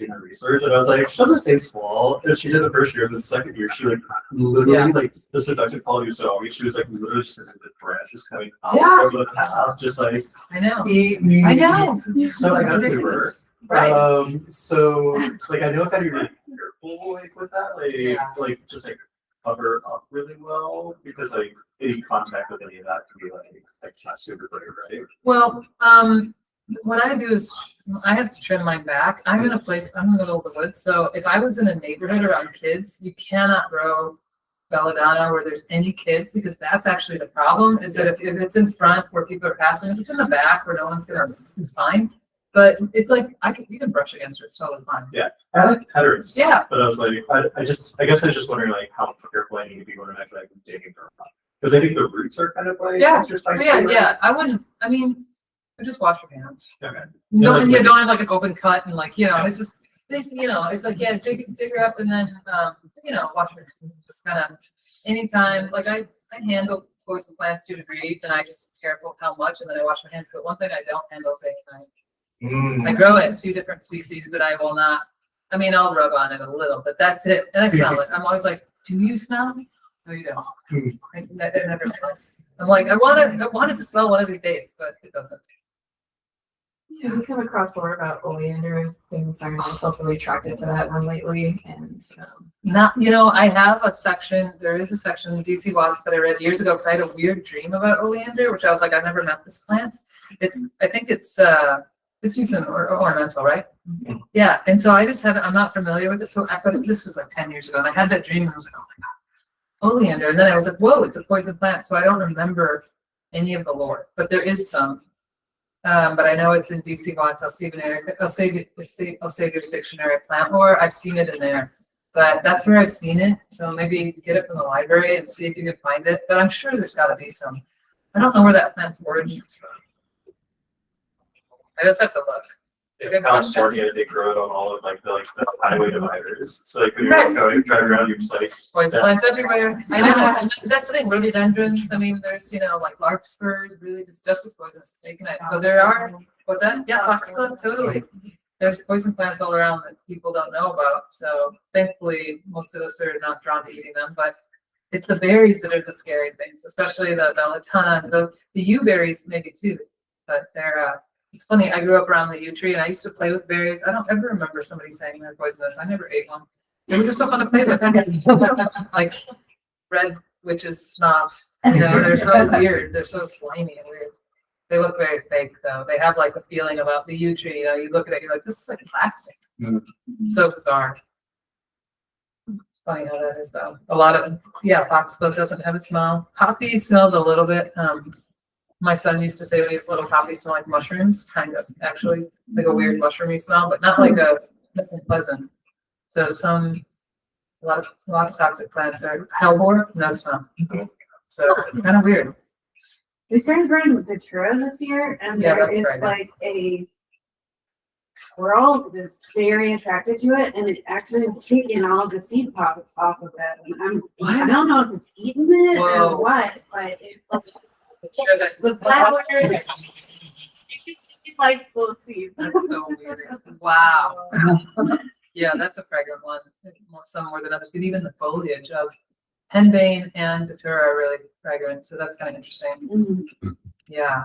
my research and I was like, she'll just stay small. And she did the first year, and the second year, she like literally Yeah. like the seductive quality was so obvious. She was like literally just like the branches coming out Yeah. of the path, just like I know. eat me. I know. So I got to her. Right. So like I know how to be really careful like with that, like Yeah. like just like cover up really well, because like any contact with any of that can be like not super clear, right? Well, what I do is I have to trim mine back. I'm in a place, I'm in the middle of the woods. So if I was in a neighborhood around kids, you cannot grow belladonna where there's any kids, because that's actually the problem, is that if it's in front where people are passing, if it's in the back where no one's gonna, it's fine. But it's like, you can brush against her, it's totally fine. I like patterns. Yeah. But I was like, I guess I was just wondering like how careful I need to be when I'm actually like digging her up. Because I think the roots are kind of like Yeah. just like Yeah, I wouldn't, I mean, just wash your hands. Okay. You No, don't, that's you good. don't have like an open cut and like, it's just, basically, it's like, dig her up and then, wash her. Just kind of, anytime, like I handle poison plants to a degree, and I just be careful of how much, and then I wash my hands. But one thing I don't handle is anything. I grow it 2 different species, but I will not, I'll rub on it a little, but that's it. And I smell it. I'm always like, do you smell it? No, you don't. I never smell it. I'm like, I want it to smell one of these days, but it doesn't. Yeah, we come across a lot about oleander. I've been finding myself really attracted to that one lately, and I have a section, there is a section in DC Watts that I read years ago because I had a weird dream about oleander, which I was like, I've never met this plant. I think it's used in ornamental, right? Yeah, and so I'm not familiar with it. So this was like 10 years ago, and I had that dream and I was like, oh my God, oleander. And then I was like, whoa, it's a poison plant. So I don't remember any of the lore, but there is some. But I know it's in DC Watts. I'll save your dictionary of plant lore. I've seen it in there, but that's where I've seen it. So maybe get it from the library and see if you can find it. But I'm sure there's got to be some. I don't know where that plant's origin is from. I just have to look. It's a good question. California, they grow it on all of like the highway dividers. So like when you're going driving around, you're just like Poison plants everywhere. I know. And that's the thing. Rhododendrons. There's like larkspurs, really just as poisonous as snake and ice. So there are. What's that? Yeah, foxglove, totally. There's poison plants all around that people don't know about. So thankfully, most of us are not drawn to eating them. But it's the berries that are the scary things, especially the belladonna. The yew berries maybe too, but they're. It's funny, I grew up around the yew tree and I used to play with berries. I don't ever remember somebody saying they're poisonous. I never ate one. They were just so fun to play with. Like red witch's snot. They're so weird. They're so slimy and weird. They look very fake though. They have like a feeling about the yew tree. You look at it, you're like, this is like plastic. It's so bizarre. It's funny how that is though. A lot of, foxglove doesn't have a smell. Poppy smells a little bit. My son used to say when he was little, poppy smell like mushrooms, kind of, actually, like a weird mushroomy smell, but not like nothing pleasant. So a lot of toxic plants are hellebore, no smell. So kind of weird. We started growing Datura this year, and Yeah, there that's is right. like a squirrel that's very attracted to it, and it actually is taking all the seed pods off of it. And I don't know if it's eating it Whoa. or what, but it's Okay. the flower. Like those seeds. That's so weird. Wow. Yeah, that's a fragrant one. Some more than others, but even the foliage of henbane and datura are really fragrant. So that's kind of interesting. Mhm. Yeah.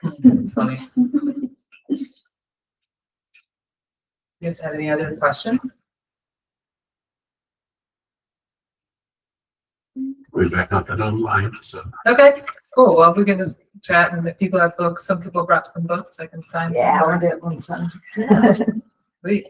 It's funny. You guys have any other questions? We've got nothing online, so. Okay, cool. Well, we can just chat, and if people have books, some people brought some books, I can sign some. Yeah, more. we're doing one son. Sweet.